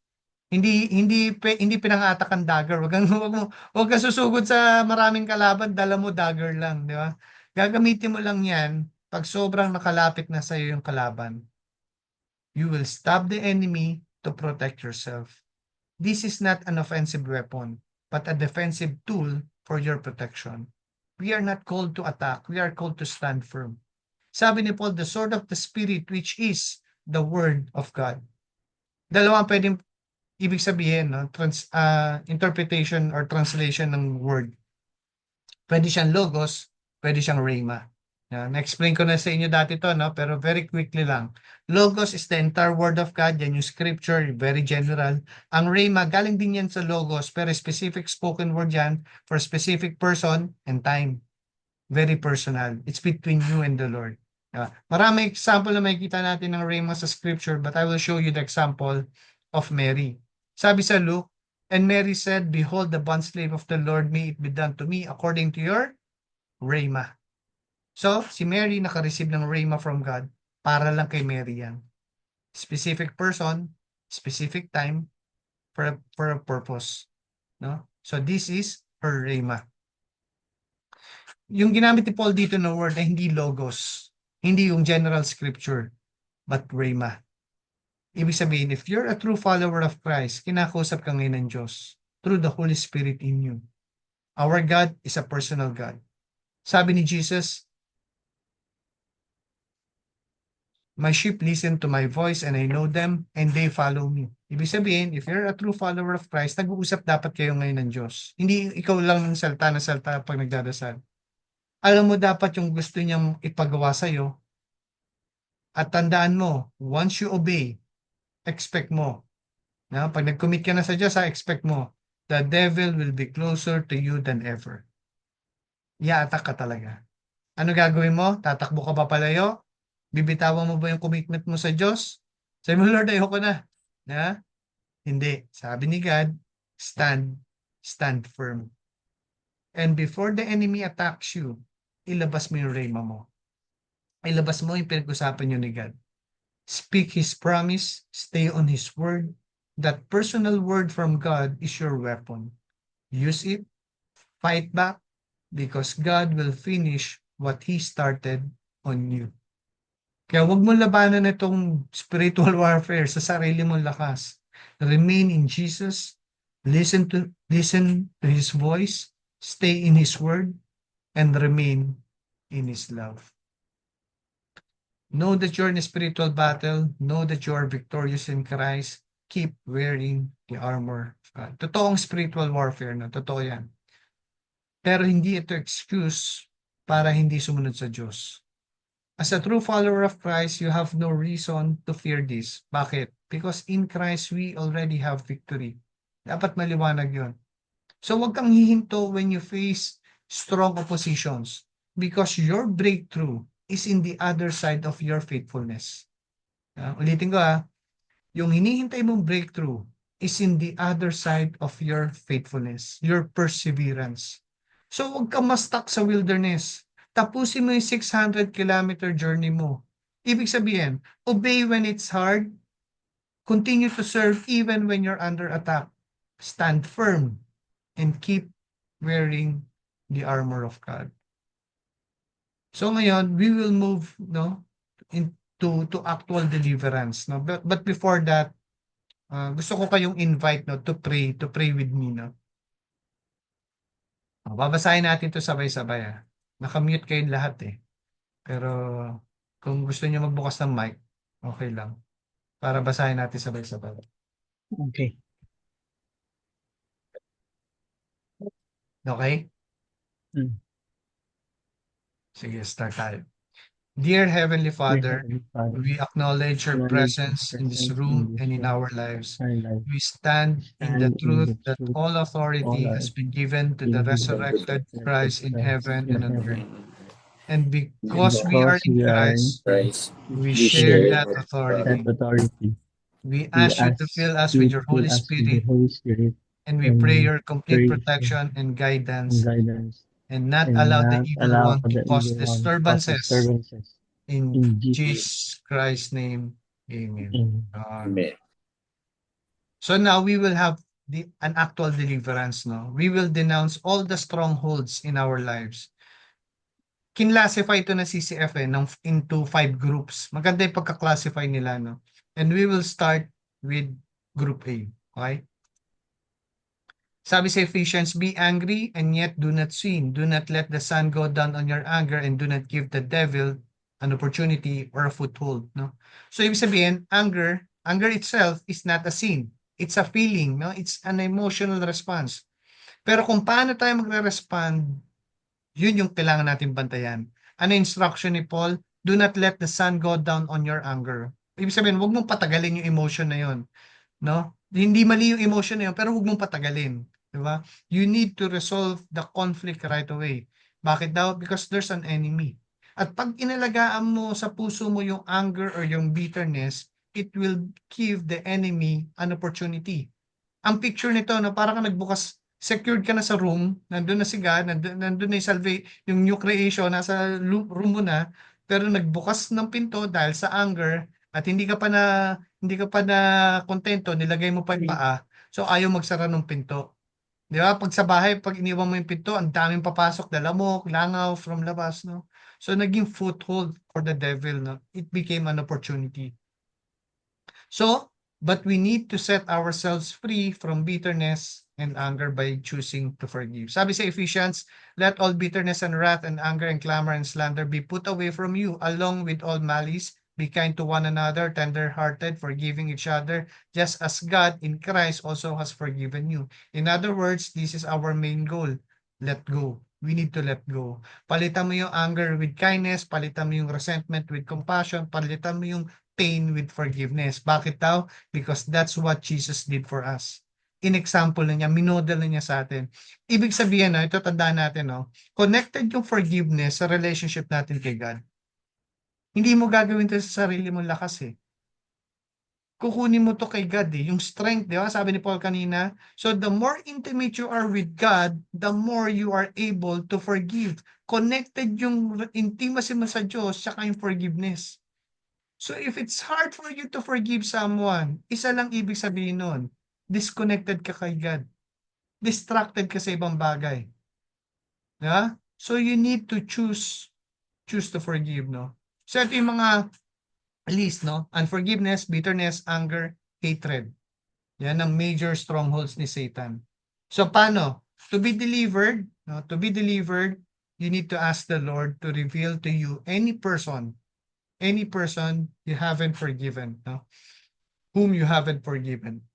Hindi pinang-attack ang dagger. Wag kang susugod sa maraming kalaban, dala mo dagger lang, di ba? Gagamitin mo lang yan pag sobrang nakalapit na sa iyo yung kalaban. You will stab the enemy to protect yourself. This is not an offensive weapon, but a defensive tool for your protection. We are not called to attack. We are called to stand firm. Sabi ni Paul, the sword of the Spirit, which is the Word of God. Dalawang pwedeng ibig sabihin, no? Interpretation or translation ng word. Pwede siyang logos, pwede siyang rhema. Na-explain ko na sa inyo dati to, no? Pero very quickly lang. Logos is the entire word of God. Yan yung scripture, very general. Ang rhema, galing din yan sa logos, pero specific spoken word yan for specific person and time. Very personal. It's between you and the Lord. Marami example na makikita natin ng rhema sa scripture, but I will show you the example of Mary. Sabi sa Luke, and Mary said, behold, the bondslave of the Lord, may it be done to me according to your rhema. So, si Mary naka-receive ng rhema from God para lang kay Mary yan. Specific person, specific time, for a purpose. No? So, this is her rhema. Yung ginamit ni Paul dito na word ay hindi logos, hindi yung general scripture, but rhema. Ibig sabihin, if you're a true follower of Christ, kinakausap ka ngayon ng Diyos through the Holy Spirit in you. Our God is a personal God. Sabi ni Jesus, my sheep listen to my voice and I know them and they follow me. Ibig sabihin, if you're a true follower of Christ, nag-uusap dapat kayo ngayon ng Diyos. Hindi ikaw lang ng salta na salta pag nagdadasal. Alam mo dapat yung gusto niyang ipagawa sa'yo. At tandaan mo, once you obey, expect mo. Pag nag-commit ka na sa Diyos, expect mo, the devil will be closer to you than ever. I-attack ka talaga. Ano gagawin mo? Tatakbo ka pa palayo? Bibitawan mo ba yung commitment mo sa Diyos? Sabi mo, Lord, ayoko na. Hindi. Sabi ni God, stand firm. And before the enemy attacks you, ilabas mo yung rhema mo. Ilabas mo yung pinag-usapan nyo ni God. Speak His promise, stay on His word. That personal word from God is your weapon. Use it, fight back, because God will finish what He started on you. Kaya huwag mo labanan itong spiritual warfare sa sarili mong lakas. Remain in Jesus, listen to His voice, stay in His word, and remain in His love. Know that you're in a spiritual battle. Know that you are victorious in Christ. Keep wearing the armor of God. Totoong spiritual warfare, no? Totoo yan. Pero hindi ito excuse para hindi sumunod sa Diyos. As a true follower of Christ, you have no reason to fear this. Bakit? Because in Christ, we already have victory. Dapat maliwanag yun. So huwag kang hihinto when you face strong oppositions because your breakthrough is in the other side of your faithfulness. Ulitin ko yung hinihintay mong breakthrough is in the other side of your faithfulness, your perseverance. So huwag kang ma-stuck sa wilderness. Tapusin mo yung 600-kilometer journey mo. Ibig sabihin, obey when it's hard, continue to serve even when you're under attack. Stand firm and keep wearing the armor of God. So ngayon, we will move no into to actual deliverance no. But before that, gusto ko kayong invite no to pray with me no. Babasahin natin 'to sabay-sabay, Naka-mute kayong lahat, eh. Pero kung gusto niyo magbukas ng mic, okay lang. Para basahin natin sabay-sabay. Okay. Okay? Mm. Sige, start tayo. Dear Heavenly Dear Father, Heavenly Father, we acknowledge your acknowledge your presence in this presence in room this and in room, our lives. our life. We stand in the Stand in truth the that truth, all all authority our has been given to the being given to resurrected the resurrected Christ in Christ heaven in and on earth. heaven. And And because we are because in we are in Christ, Christ, we we share share that that authority. authority. We We ask you to ask fill us with you your to fill Holy us with the Spirit, Holy Spirit and we pray and your complete pray for protection and and guidance, guidance, and not and allow the not evil allow one to the cause evil one to cause disturbances. disturbances. In In Jesus' Jesus Christ's name, amen. name. So now we will have an actual deliverance. No? We will denounce all the strongholds in our lives. Kinlassify ito ng CCF into 5 groups. Maganda yung pagka-classify nila. No? And we will start with Group A. Okay? Sabi sa Ephesians, be angry and yet do not sin. Do not let the sun go down on your anger and do not give the devil an opportunity or a foothold. No? So ibig sabihin, anger itself is not a sin. It's a feeling. No? It's an emotional response. Pero kung paano tayo magre-respond, yun yung kailangan natin bantayan. Ano instruction ni Paul? Do not let the sun go down on your anger. Ibig sabihin, huwag mong patagalin yung emotion na yun. No? Hindi mali yung emotion na yun, pero huwag mong patagalin. Di ba? You need to resolve the conflict right away. Bakit daw? Because there's an enemy. At pag inalagaan mo sa puso mo yung anger or yung bitterness, it will give the enemy an opportunity. Ang picture nito, no, parang ka nagbukas, secured ka na sa room, nandun na si God, nandun na yung new creation, nasa room mo na, pero nagbukas ng pinto dahil sa anger, at hindi ka pa na kontento, nilagay mo pa yung paa, so ayaw magsara ng pinto. Di ba? Pag sa bahay, pag iniwan mo yung pinto, ang daming papasok, dalamok, langaw from labas, no? So naging foothold for the devil, no? It became an opportunity. So, but we need to set ourselves free from bitterness and anger by choosing to forgive. Sabi sa Ephesians, let all bitterness and wrath and anger and clamor and slander be put away from you, along with all malice. Be kind to one another, tender-hearted, forgiving each other, just as God in Christ also has forgiven you. In other words, this is our main goal. Let go. We need to let go. Palitan mo yung anger with kindness, palitan mo yung resentment with compassion, palitan mo yung pain with forgiveness. Bakit daw? Because that's what Jesus did for us. In-example na niya, minodel na niya sa atin. Ibig sabihin, no, ito tandaan natin, no, connected yung forgiveness sa relationship natin kay God. Hindi mo gagawin ito sa sarili mong lakas eh. Kukunin mo to kay God eh. Yung strength, di ba? Sabi ni Paul kanina. So the more intimate you are with God, the more you are able to forgive. Connected yung intimacy mo sa Diyos saka yung forgiveness. So if it's hard for you to forgive someone, isa lang ibig sabihin nun, disconnected ka kay God. Distracted ka sa ibang bagay. Yeah? So you need to choose to forgive, no? So ito yung mga list, no? Unforgiveness, bitterness, anger, hatred. Yan ang major strongholds ni Satan. So paano? To be delivered, no? To be delivered, you need to ask the Lord to reveal to you any person you haven't forgiven, no? Whom you haven't forgiven.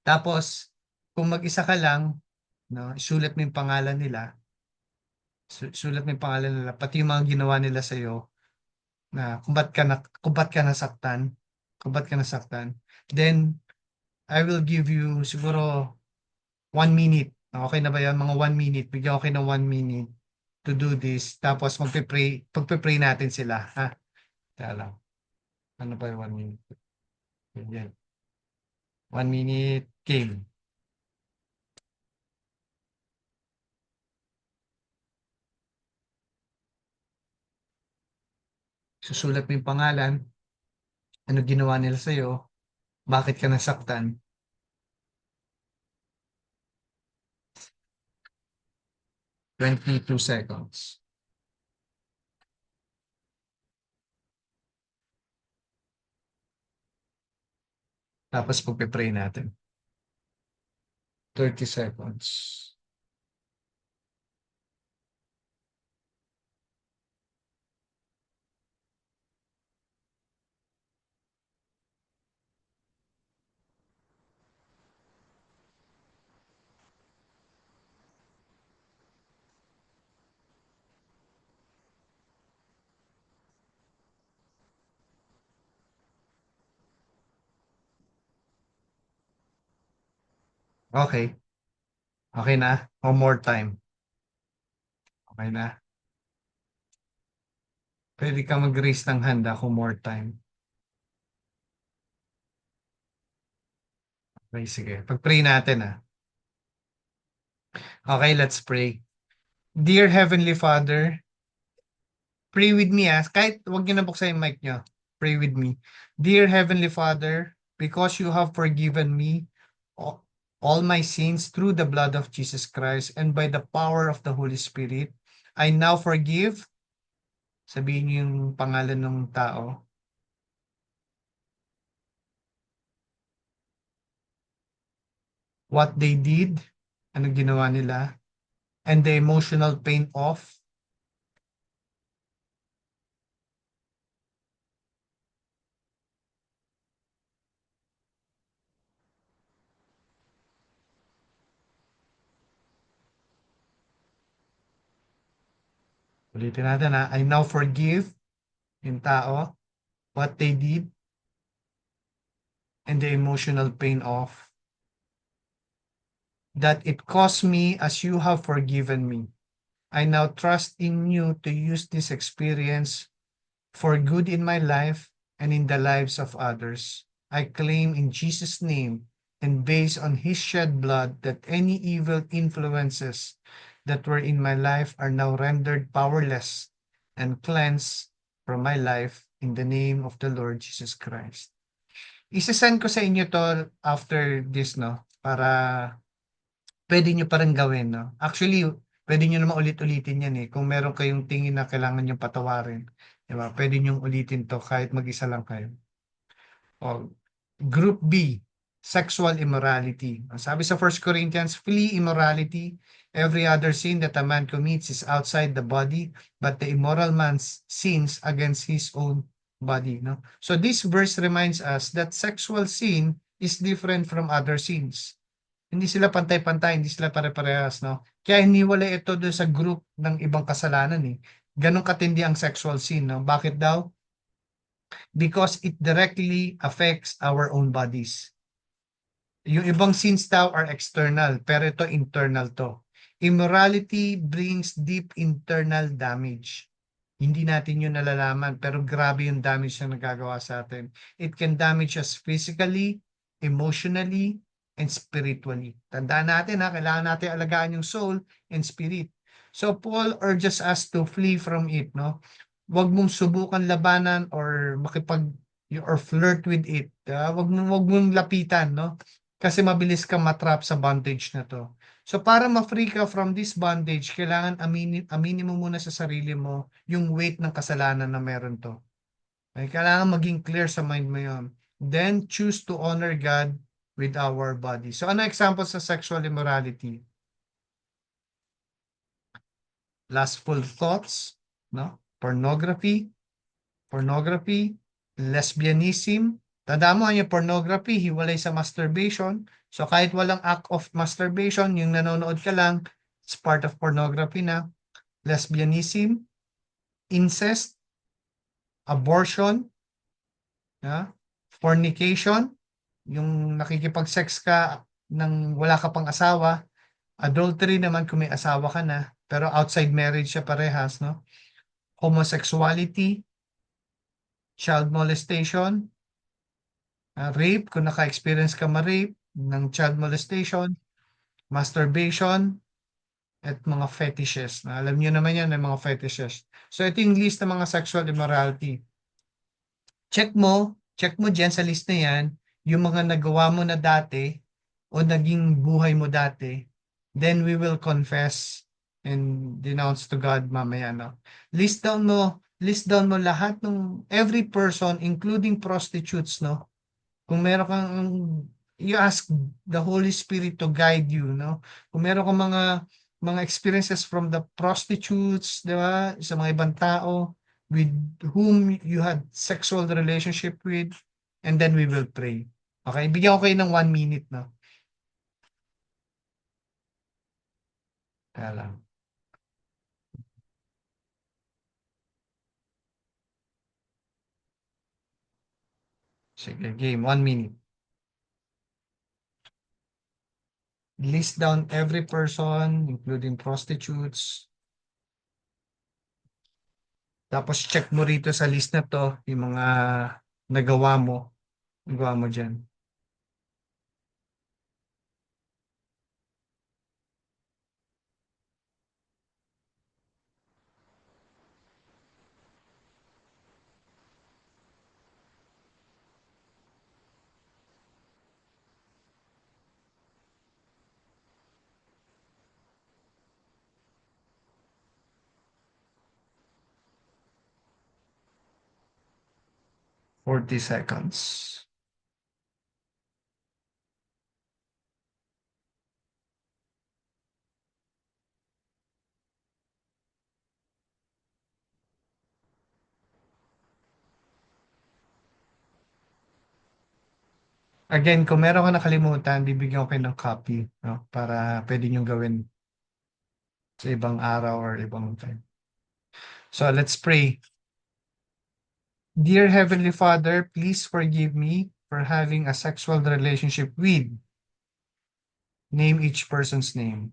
Tapos, kung mag-isa ka lang, no, sulat mo yung pangalan nila, pati yung mga ginawa nila sa'yo, na kung ba't ka nasaktan, then, I will give you siguro 1 minute. Okay na ba yan? Mga 1 minute. Bigyan ko kayo ng 1 minute to do this. Tapos pagpe-pray natin sila. Ha? Kaya lang. Ano ba yung 1 minute? Yan. 1 minute game. Susulat mo yung pangalan, ano ginawa nila sa'yo, bakit ka nasaktan. 22 seconds. Tapos pagpe-pray natin. 30 seconds. Okay. Okay na. One more time. Okay na. Pwede ka mag-raise ng hand ako more time. Okay, sige. Pag-pray natin Okay, let's pray. Dear Heavenly Father, pray with me Kahit wag niyo na buksan yung mic niyo. Pray with me. Dear Heavenly Father, because you have forgiven me all my sins through the blood of Jesus Christ and by the power of the Holy Spirit, I now forgive. Sabihin niyo yung pangalan ng tao. What they did, ano ginawa nila, and the emotional pain of. Ulitin natin I now forgive yung tao, what they did, and the emotional pain of. That it cost me as you have forgiven me. I now trust in you to use this experience for good in my life and in the lives of others. I claim in Jesus' name and based on his shed blood that any evil influences that were in my life are now rendered powerless and cleansed from my life in the name of the Lord Jesus Christ. Isasend ko sa inyo to after this, no? Para pwede nyo pa rin gawin, no? Actually, pwede nyo naman ulit-ulitin yan Kung meron kayong tingin na kailangan nyo patawarin, di ba? Pwede nyo ulitin to kahit mag-isa lang kayo. O, Group B, sexual immorality. Sabi sa 1 Corinthians, flee immorality. Every other sin that a man commits is outside the body, but the immoral man sins against his own body. No? So this verse reminds us that sexual sin is different from other sins. Hindi sila pantay-pantay, hindi sila pare-parehas, no? Kaya hiniwalay ito doon sa group ng ibang kasalanan Ganon katindi ang sexual sin, no? Bakit daw? Because it directly affects our own bodies. Yung ibang sins daw are external, pero ito internal to. Immorality brings deep internal damage. Hindi natin yun nalalaman, pero grabe yung damage na nagagawa sa atin. It can damage us physically, emotionally, and spiritually. Tandaan natin kailangan natin alagaan yung soul and spirit. So Paul urges us to flee from it, no? Huwag mong subukan labanan or flirt with it. Huwag mong lapitan, no? Kasi mabilis kang matrap sa bondage na to. So para ma-free ka from this bondage, kailangan aminin mo muna sa sarili mo yung weight ng kasalanan na meron to. Okay? Kailangan maging clear sa mind mo yun. Then choose to honor God with our body. So ano example sa sexual immorality? Lustful thoughts, no? Pornography, lesbianism. Tandaan mo yung pornography, hiwalay sa masturbation. So kahit walang act of masturbation, yung nanonood ka lang, it's part of pornography na. Lesbianism, incest, abortion, fornication, yung nakikipag-sex ka nang wala ka pang asawa. Adultery naman kung may asawa ka na, pero outside marriage siya parehas, no? Homosexuality, child molestation, rape, kung naka-experience ka ma-rape ng child molestation, masturbation, at mga fetishes. Alam niyo naman yan, mga fetishes. So ito yung list ng mga sexual immorality. check mo diyan sa list na 'yan, yung mga nagawa mo na dati o naging buhay mo dati, then we will confess and denounce to God mamaya, no? List down mo lahat ng every person including prostitutes, no? Kung meron kang you ask the Holy Spirit to guide you, no? Kung meron kang mga experiences from the prostitutes, 'di ba? Sa mga ibang tao with whom you had sexual relationship with, and then we will pray. Okay? Bigyan ko kayo ng 1 minute, no? Kaya lang. Sige, game. 1 minute. List down every person, including prostitutes. Tapos check mo rito sa list na to, yung mga nagawa mo dyan. $40. Again, kung meron ka nakalimutan, bibigyan ko kayo ng copy, no? Para pwede nyo gawin sa ibang araw or ibang time. So let's pray. Dear Heavenly Father, please forgive me for having a sexual relationship with. Name each person's name.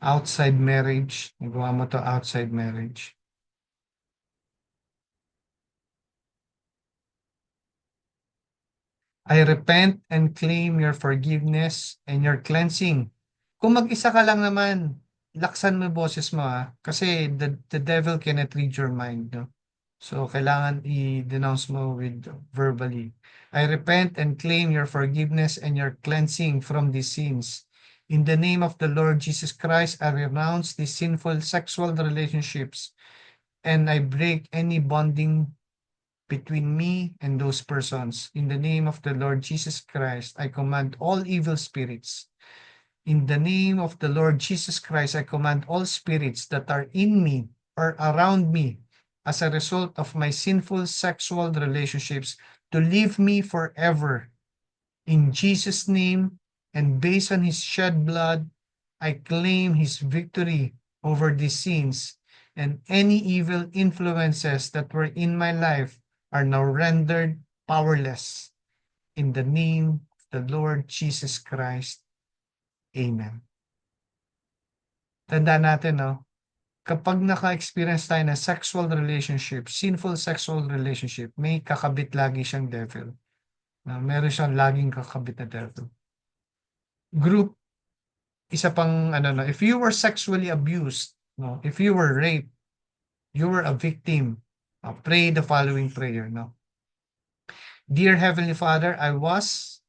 Outside marriage. Nagawa mo to outside marriage. I repent and claim your forgiveness and your cleansing. Kung mag-isa ka lang naman, laksan mo yung boses mo, kasi the devil cannot read your mind, no? So kailangan i-denounce mo with verbally. I repent and claim your forgiveness and your cleansing from these sins. In the name of the Lord Jesus Christ, I renounce these sinful sexual relationships and I break any bonding between me and those persons. In the name of the Lord Jesus Christ, I command all evil spirits. In the name of the Lord Jesus Christ, I command all spirits that are in me or around me as a result of my sinful sexual relationships to leave me forever. In Jesus' name, and based on his shed blood, I claim his victory over these sins, and any evil influences that were in my life are now rendered powerless. In the name of the Lord Jesus Christ. Amen. Tandaan natin, no? Kapag naka-experience tayo ng sexual relationship, sinful sexual relationship, may kakabit lagi siyang devil. Meron siyang laging kakabit na devil. Group, isa pang if you were sexually abused, no, if you were raped, you were a victim, pray the following prayer, no. Dear Heavenly Father, I was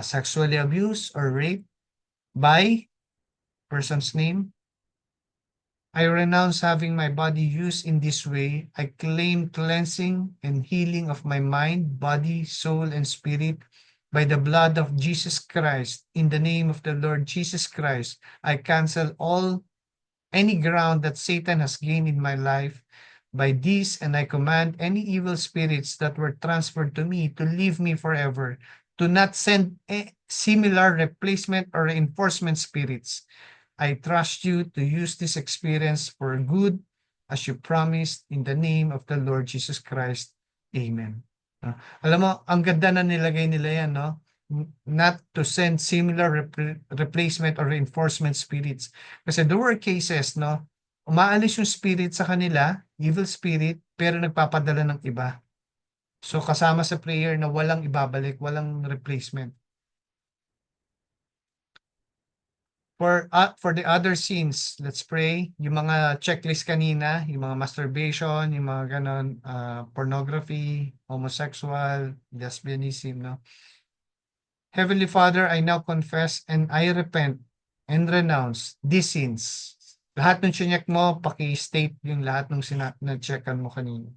sexually abused or raped by person's name. I renounce having my body used in this way. I claim cleansing and healing of my mind, body, soul, and spirit by the blood of Jesus Christ. In the name of the Lord Jesus Christ, I cancel any ground that Satan has gained in my life by this, and I command any evil spirits that were transferred to me to leave me forever, to not send similar replacement or reinforcement spirits. I trust you to use this experience for good as you promised in the name of the Lord Jesus Christ. Amen. Alam mo, ang ganda na nilagay nila yan, no? Not to send similar replacement or reinforcement spirits. Kasi there were cases, no? Umaalis yung spirit sa kanila, evil spirit, pero nagpapadala ng iba. So kasama sa prayer na walang ibabalik, walang replacement. For the other sins, let's pray. Yung mga checklist kanina, yung mga masturbation, yung mga ganon, pornography, homosexual, lesbianism, no? Heavenly Father, I now confess and I repent and renounce these sins. Lahat ng chinek mo, paki-state yung lahat ng na-checkan mo kanina.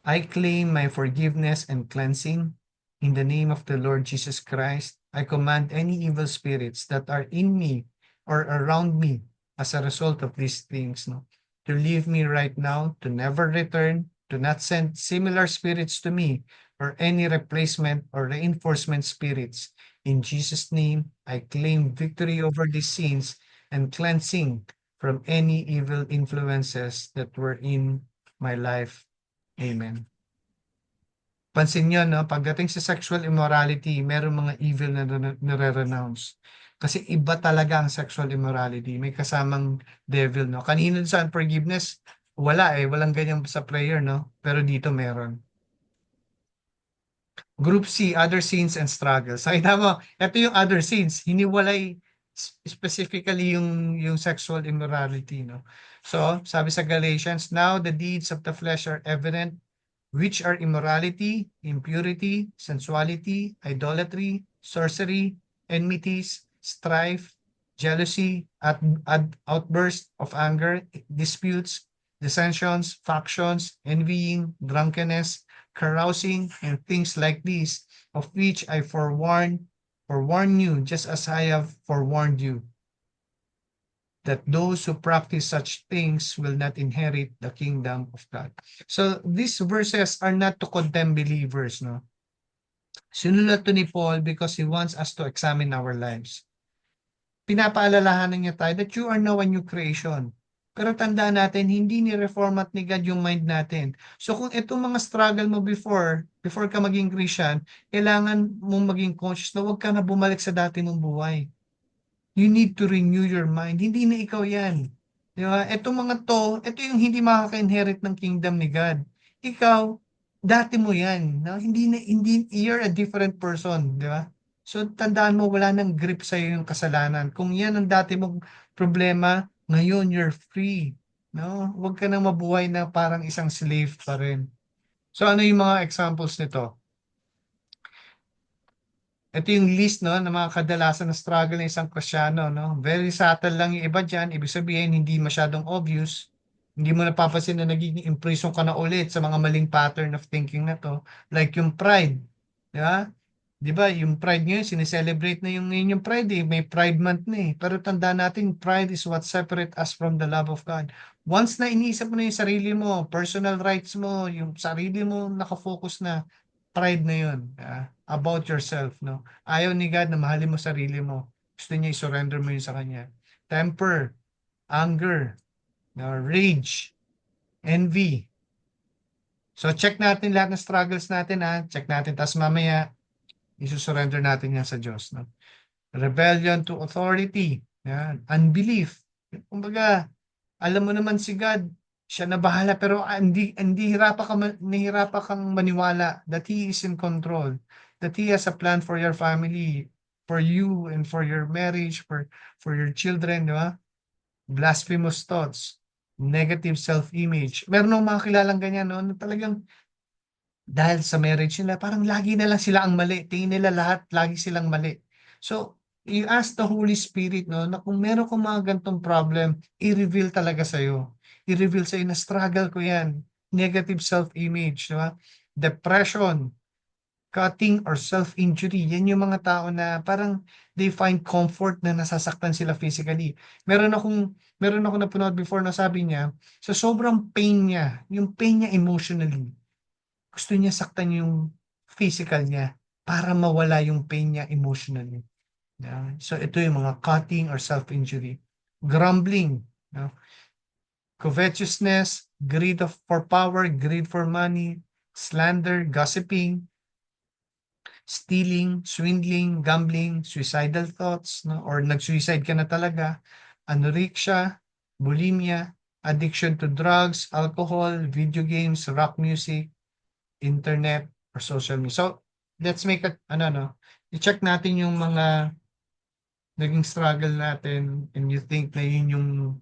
I claim my forgiveness and cleansing. In the name of the Lord Jesus Christ, I command any evil spirits that are in me or around me as a result of these things, no, to leave me right now, to never return, to not send similar spirits to me or any replacement or reinforcement spirits. In Jesus' name, I claim victory over these sins and cleansing from any evil influences that were in my life. Amen. Pansin niyo, no, pagdating sa sexual immorality, merong mga evil na nare-renounce. Kasi iba talaga ang sexual immorality. May kasamang devil, no? Kanina sa unforgiveness, wala walang ganyan sa prayer, no? Pero dito meron. Group C, other sins and struggles. Nakita mo, ito yung other sins. Hiniwalay specifically yung sexual immorality, no? So, sabi sa Galatians, now the deeds of the flesh are evident, which are immorality, impurity, sensuality, idolatry, sorcery, enmities, strife, jealousy, outburst of anger, disputes, dissensions, factions, envying, drunkenness, carousing, and things like these, of which I forewarn you, just as I have forewarned you, that those who practice such things will not inherit the kingdom of God. So these verses are not to condemn believers, no? Sinulat to ni Paul because he wants us to examine our lives. Pinapaalalahanan niya tayo that you are now a new creation. Pero tandaan natin, hindi ni-reformat ni God yung mind natin. So kung itong mga struggle mo before ka maging Christian, kailangan mong maging conscious na huwag ka na bumalik sa dati mong buhay. You need to renew your mind. Hindi na ikaw yan. Di ba? Itong mga ito yung hindi makaka-inherit ng kingdom ni God. Ikaw, dati mo yan. No? Hindi, you're a different person. Di ba? So, tandaan mo, wala nang grip sa iyo yung kasalanan. Kung yan ang dati mong problema, ngayon you're free. No? Huwag ka nang mabuhay na parang isang slave pa rin. So, ano yung mga examples nito? Ito yung list, no, ng mga kadalasan na struggle ng isang Kristiyano, no? Very subtle lang yung iba dyan. Ibig sabihin, hindi masyadong obvious. Hindi mo napapansin na nagiging imprison ka na ulit sa mga maling pattern of thinking na to. Like yung pride. Di ba? Di ba, yung pride ngayon, sineselebrate na yung pride eh. May Pride Month na eh. Pero tandaan natin, pride is what separate us from the love of God. Once na iniisip mo na yung sarili mo, personal rights mo, yung sarili mo nakafocus na, pride na yun. About yourself, no? Ayaw ni God na mahalin mo sarili mo. Gusto niya i-surrender mo yun sa Kanya. Temper, anger, no, rage, envy. So check natin lahat ng struggles natin, ha? Check natin. Tapos mamaya, isusurrender natin yan sa Diyos, no? Rebellion to authority. Yan. Unbelief. Kumbaga, alam mo naman si God, siya na bahala, pero hindi nahirapan kang maniwala that He is in control, that He has a plan for your family, for you, and for your marriage, for your children, di ba? Blasphemous thoughts, negative self-image. Meron ng mga kilalang ganyan, no? Na talagang dahil sa marriage nila, parang lagi na lang sila ang mali. Tingin nila lahat, lagi silang mali. So, you ask the Holy Spirit, no, na kung meron kong mga gantong problem, i-reveal talaga sa'yo. I-reveal sa'yo na struggle ko yan. Negative self-image, di ba? Depression, cutting or self-injury. Yan yung mga tao na parang they find comfort na nasasaktan sila physically. Meron akong napanood before na sabi niya, sa sobrang pain niya, yung pain niya emotionally, gusto niya saktan yung physical niya para mawala yung pain niya emotionally. Yeah. So ito yung mga cutting or self-injury. Grumbling, no? Covetousness, greed for power, greed for money, slander, gossiping, stealing, swindling, gambling, suicidal thoughts, no? Or nag-suicide ka na talaga, anorexia, bulimia, addiction to drugs, alcohol, video games, rock music, internet, or social media. So, let's make a, i-check natin yung mga naging struggle natin and you think na yun yung,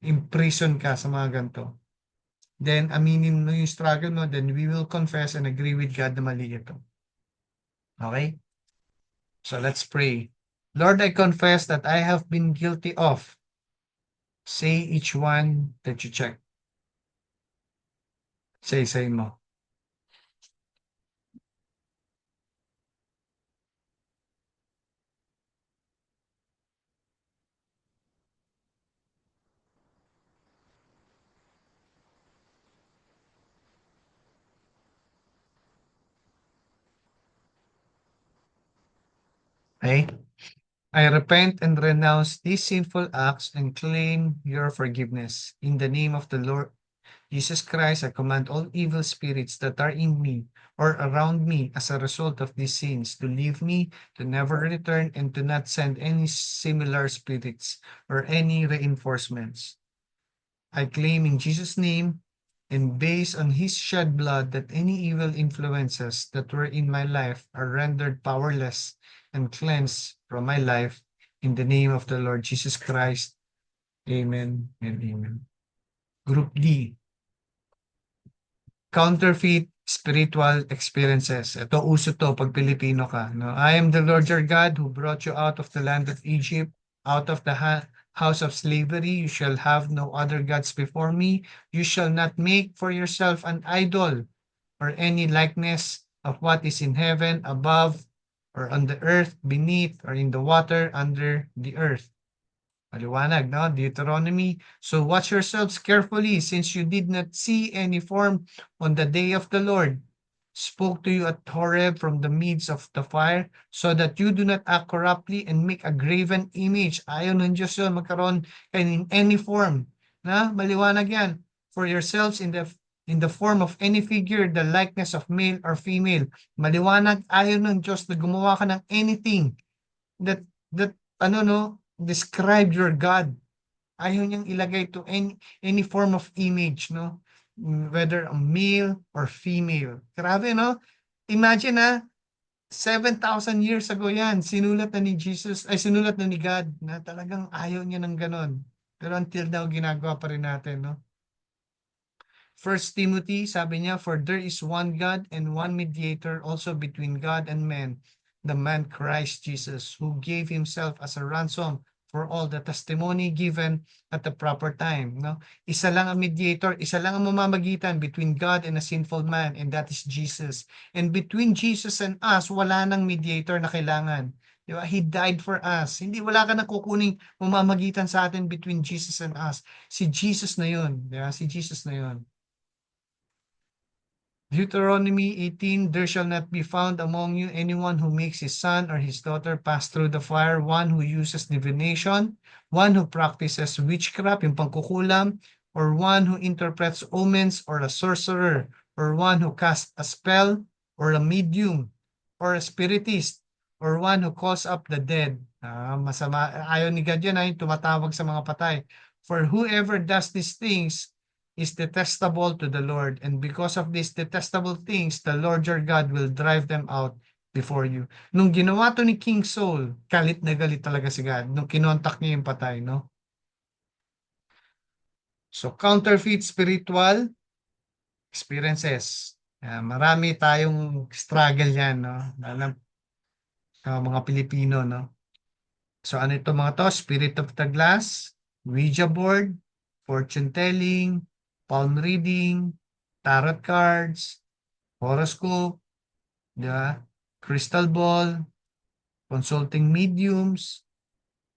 imprison ka sa mga ganito. Then, aminin mo yung struggle mo, then we will confess and agree with God na mali ito. Okay? So, let's pray. Lord, I confess that I have been guilty of. Say each one that you check. Say mo. Okay? I repent and renounce these sinful acts and claim your forgiveness. In the name of the Lord Jesus Christ, I command all evil spirits that are in me or around me as a result of these sins to leave me, to never return, and to not send any similar spirits or any reinforcements. I claim in Jesus' name and based on his shed blood that any evil influences that were in my life are rendered powerless and cleansed from my life in the name of the Lord Jesus Christ. Amen and amen. Group D, counterfeit spiritual experiences. Ito, uso to pag Pilipino ka. No? I am the Lord your God who brought you out of the land of Egypt, out of the house of slavery. You shall have no other gods before me. You shall not make for yourself an idol or any likeness of what is in heaven above or on the earth beneath or in the water under the earth. Maliwanag, no? Deuteronomy. So watch yourselves carefully, since you did not see any form on the day of the Lord spoke to you at Horeb from the midst of the fire, so that you do not act corruptly and make a graven image. Ayaw ng Diyos yun, magkaroon kayo in any form. Na? Maliwanag yan. For yourselves in the form of any figure, the likeness of male or female. Maliwanag, ayaw ng Diyos na gumawa ka ng anything that describe your God. Ayaw niyang ilagay to any form of image, no? Whether a male or female. Grabe, no? Imagine 7,000 years ago yan, sinulat na ni Jesus, ay sinulat na ni God na talagang ayaw niya ng ganon. Pero until now, ginagawa pa rin natin, no? 1 Timothy, sabi niya, for there is one God and one mediator also between God and men, the man Christ Jesus, who gave himself as a ransom for all the testimony given at the proper time. No? Isa lang ang mediator, isa lang ang mamamagitan between God and a sinful man, and that is Jesus. And between Jesus and us, wala nang mediator na kailangan. Di ba? He died for us. Wala ka na kukuning mamamagitan sa atin between Jesus and us. Si Jesus na yun. Di ba? Si Jesus na yun. Deuteronomy 18, there shall not be found among you anyone who makes his son or his daughter pass through the fire, one who uses divination, one who practices witchcraft, yung pangkukulam, or one who interprets omens, or a sorcerer, or one who casts a spell, or a medium, or a spiritist, or one who calls up the dead. Masama, ayaw ni God yan, tumatawag sa mga patay. For whoever does these things is detestable to the Lord, and because of these detestable things, the Lord your God will drive them out before you. Nung ginawa to ni King Saul, galit na galit talaga si God nung kinontak niya yung patay, no? So, counterfeit spiritual experiences. Marami tayong struggle yan, no? Mga Pilipino, no? So, ano ito mga to? Spirit of the glass, Ouija board, fortune telling, palm reading, tarot cards, horoscope, diba? Crystal ball, consulting mediums,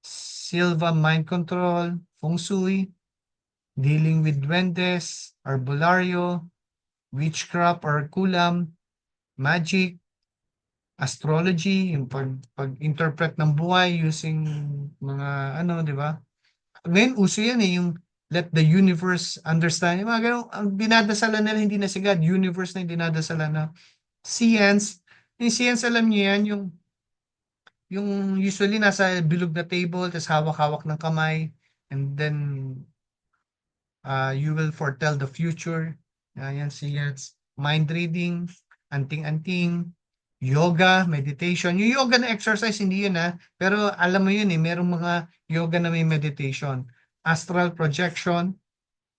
Silva mind control, feng shui, dealing with duendes, arbolario, witchcraft or kulam, magic, astrology, yung pag-interpret ng buhay using mga di ba? Ngayon, uso yan yung let the universe understand. Yung mga ganun, ang dinadasalan nila hindi na si God, universe na yung dinadasalan na science Yung science, alam niyo yan, yung usually nasa bilog na table, tapos hawak-hawak ng kamay, and then you will foretell the future. Yan, science. Mind reading, anting-anting, yoga, meditation. Yung yoga na exercise, hindi yun pero alam mo yun merong mga yoga na may meditation. Astral projection,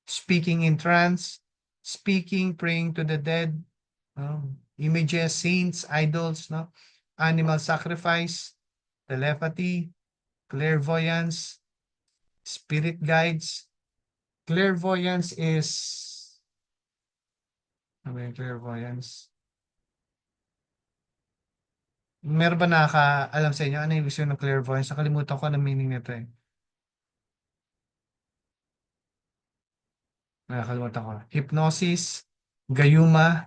speaking in trance, speaking, praying to the dead, no? Images, saints, idols, no? Animal sacrifice, telepathy, clairvoyance, spirit guides. Clairvoyance is, ano ba yung clairvoyance? Meron ba nakaka-alam sa inyo ano yung gusto ng clairvoyance? Nakalimutan ko ang meaning nito Nakakalimutan ko. Hypnosis, gayuma,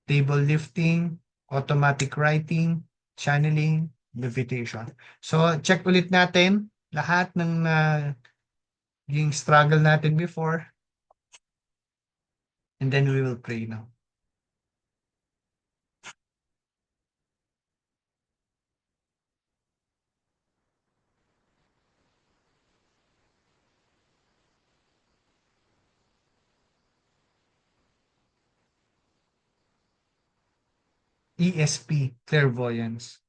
table lifting, automatic writing, channeling, levitation. So, check ulit natin lahat ng yung struggle natin before, and then we will pray now. ESP, clairvoyance.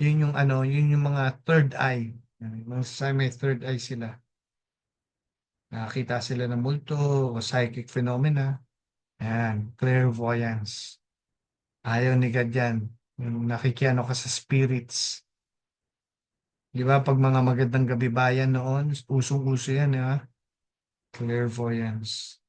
Yun yung mga third eye. Sa may third eye sila. Nakakita sila ng multo o psychic phenomena. Ayan, clairvoyance. Ayaw ni God yan. Yung nakikiano ka sa spirits. Di ba, pag mga magandang gabi bayan noon, usong-uso yan, clairvoyance.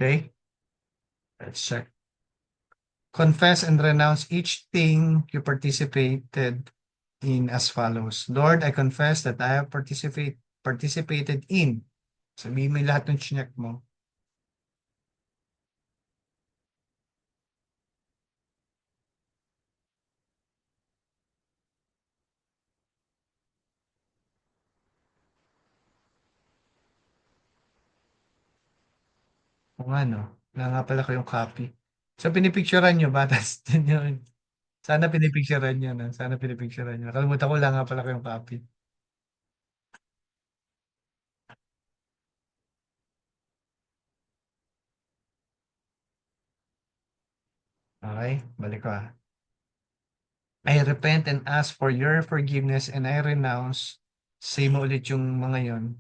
Okay? Let's check. Confess and renounce each thing you participated in as follows. Lord, I confess that I have participated in. Sabihin mo yung lahat ng chinek mo. Kung ano, wala nga pala kayong copy. So, pinipicturean nyo ba? Tapos, yun. Sana pinipicturean nyo na. Sana pinipicturean nyo. Nakalimutan ko lang nga pala kayong copy. Okay? Balik ko I repent and ask for your forgiveness and I renounce. Say mo ulit yung mga yon.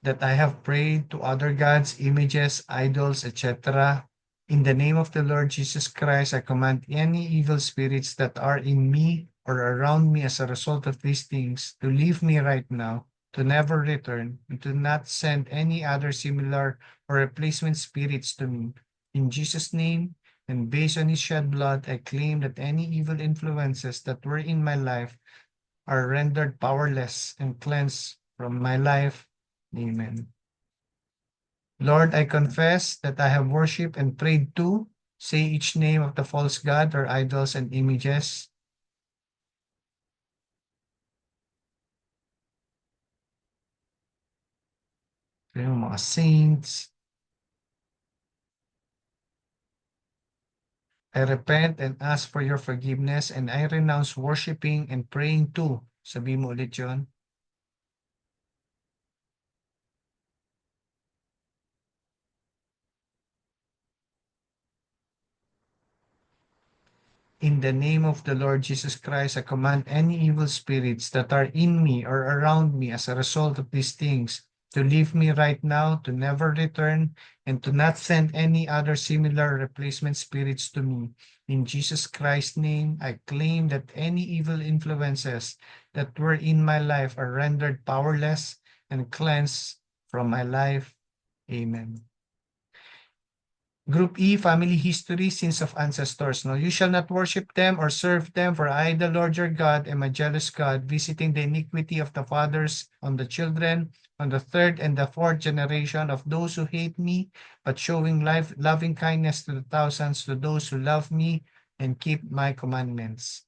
That I have prayed to other gods, images, idols, etc. In the name of the Lord Jesus Christ, I command any evil spirits that are in me or around me as a result of these things to leave me right now, to never return, and to not send any other similar or replacement spirits to me. In Jesus' name, and based on his shed blood, I claim that any evil influences that were in my life are rendered powerless and cleansed from my life. Amen. Lord, I confess that I have worshipped and prayed to, say each name of the false god or idols and images. Yung mga saints. I repent and ask for your forgiveness and I renounce worshiping and praying to. Sabi mo ulit yun. In the name of the Lord Jesus Christ, I command any evil spirits that are in me or around me as a result of these things to leave me right now, to never return, and to not send any other similar replacement spirits to me. In Jesus Christ's name, I claim that any evil influences that were in my life are rendered powerless and cleansed from my life. Amen. Group E, family history, sins of ancestors. No, you shall not worship them or serve them, for I, the Lord your God, am a jealous God, visiting the iniquity of the fathers on the children, on the third and the fourth generation of those who hate me, but showing loving kindness to the thousands, to those who love me and keep my commandments.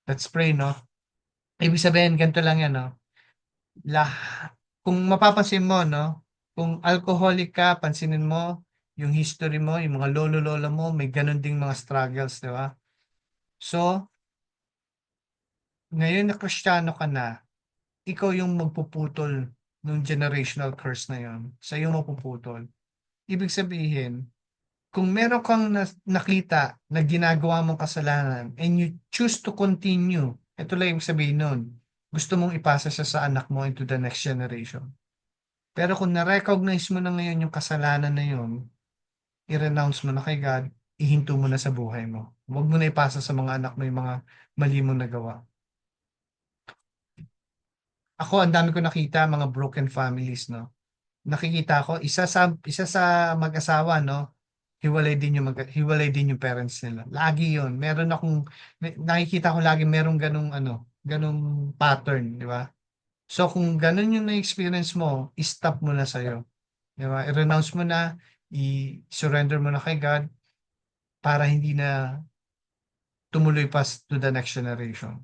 Let's pray, no? Ibig sabihin, ganito lang yan, no? Kung mapapansin mo, no? Kung alcoholic ka, pansinin mo, yung history mo, yung mga lolo-lola mo, may ganun ding mga struggles, di ba? So, ngayon na Kristiyano ka na, ikaw yung magpuputol ng generational curse na yon. Sa iyo mapuputol. Ibig sabihin, kung meron kang nakita na ginagawa mong kasalanan and you choose to continue, ito lang ibig sabihin nun, gusto mong ipasa siya sa anak mo into the next generation. Pero kung na-recognize mo na ngayon yung kasalanan na yun, i-renounce mo na kay God, ihinto mo na sa buhay mo. Huwag mo na ipasa sa mga anak mo yung mga mali mo nagawa. Ako, ang dami ko nakita mga broken families, no? Nakikita ko, isa sa mag-asawa, no? Hiwalay din yung parents nila. Lagi yun. Nakikita ko lagi merong ganung pattern, di ba? So kung ganun yung na-experience mo, i-stop mo na sa'yo. Di ba? I-renounce mo na, i-surrender mo na kay God para hindi na tumuloy pa to the next generation.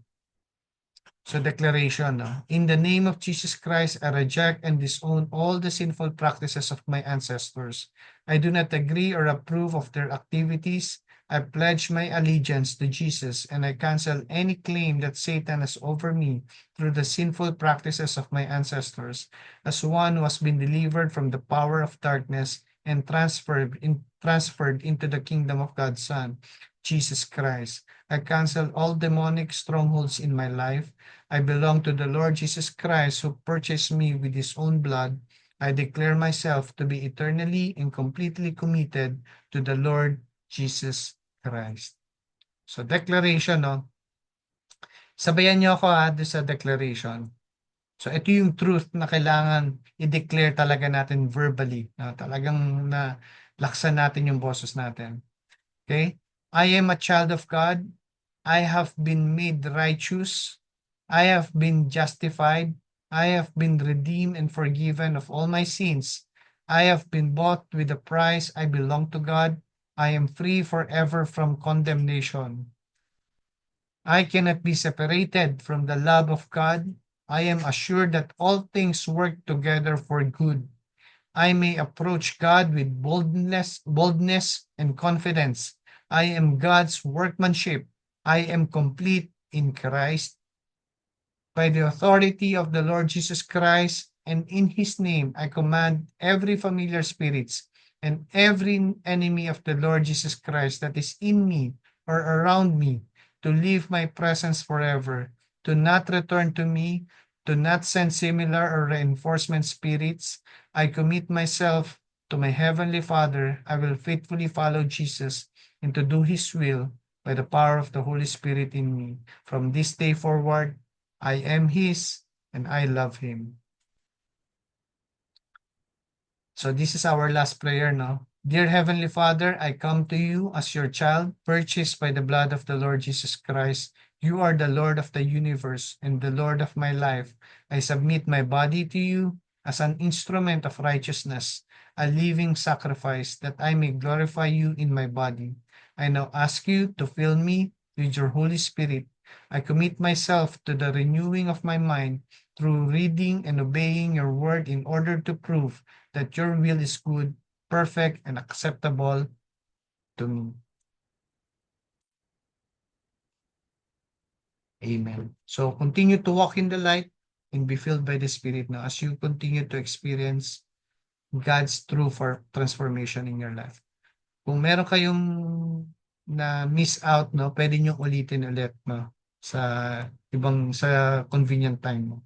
So declaration, no? In the name of Jesus Christ, I reject and disown all the sinful practices of my ancestors. I do not agree or approve of their activities. I pledge my allegiance to Jesus, and I cancel any claim that Satan has over me through the sinful practices of my ancestors, as one who has been delivered from the power of darkness and transferred into the kingdom of God's Son, Jesus Christ. I cancel all demonic strongholds in my life. I belong to the Lord Jesus Christ, who purchased me with his own blood. I declare myself to be eternally and completely committed to the Lord Jesus Christ. So declaration, no? Sabayan niyo ako doon sa declaration. So ito yung truth na kailangan i-declare talaga natin verbally. No? Talagang na laksan natin yung boses natin. Okay? I am a child of God. I have been made righteous. I have been justified. I have been redeemed and forgiven of all my sins. I have been bought with a price. I belong to God. I am free forever from condemnation. I cannot be separated from the love of God. I am assured that all things work together for good. I may approach God with boldness and confidence. I am God's workmanship. I am complete in Christ. By the authority of the Lord Jesus Christ and in his name, I command every familiar spirits and every enemy of the Lord Jesus Christ that is in me or around me to leave my presence forever, to not return to me, to not send similar or reinforcement spirits. I commit myself to my Heavenly Father. I will faithfully follow Jesus and to do his will by the power of the Holy Spirit in me. From this day forward, I am his and I love him. So this is our last prayer now. Dear Heavenly Father, I come to you as your child, purchased by the blood of the Lord Jesus Christ. You are the Lord of the universe and the Lord of my life. I submit my body to you as an instrument of righteousness, a living sacrifice, that I may glorify you in my body. I now ask you to fill me with your Holy Spirit. I commit myself to the renewing of my mind through reading and obeying your word in order to prove that your will is good, perfect, and acceptable to me. Amen. So continue to walk in the light and be filled by the Spirit now as you continue to experience God's true transformation in your life. Kung meron kayong na miss out, no, pwede nyo ulitin ulit, no, sa convenient time mo.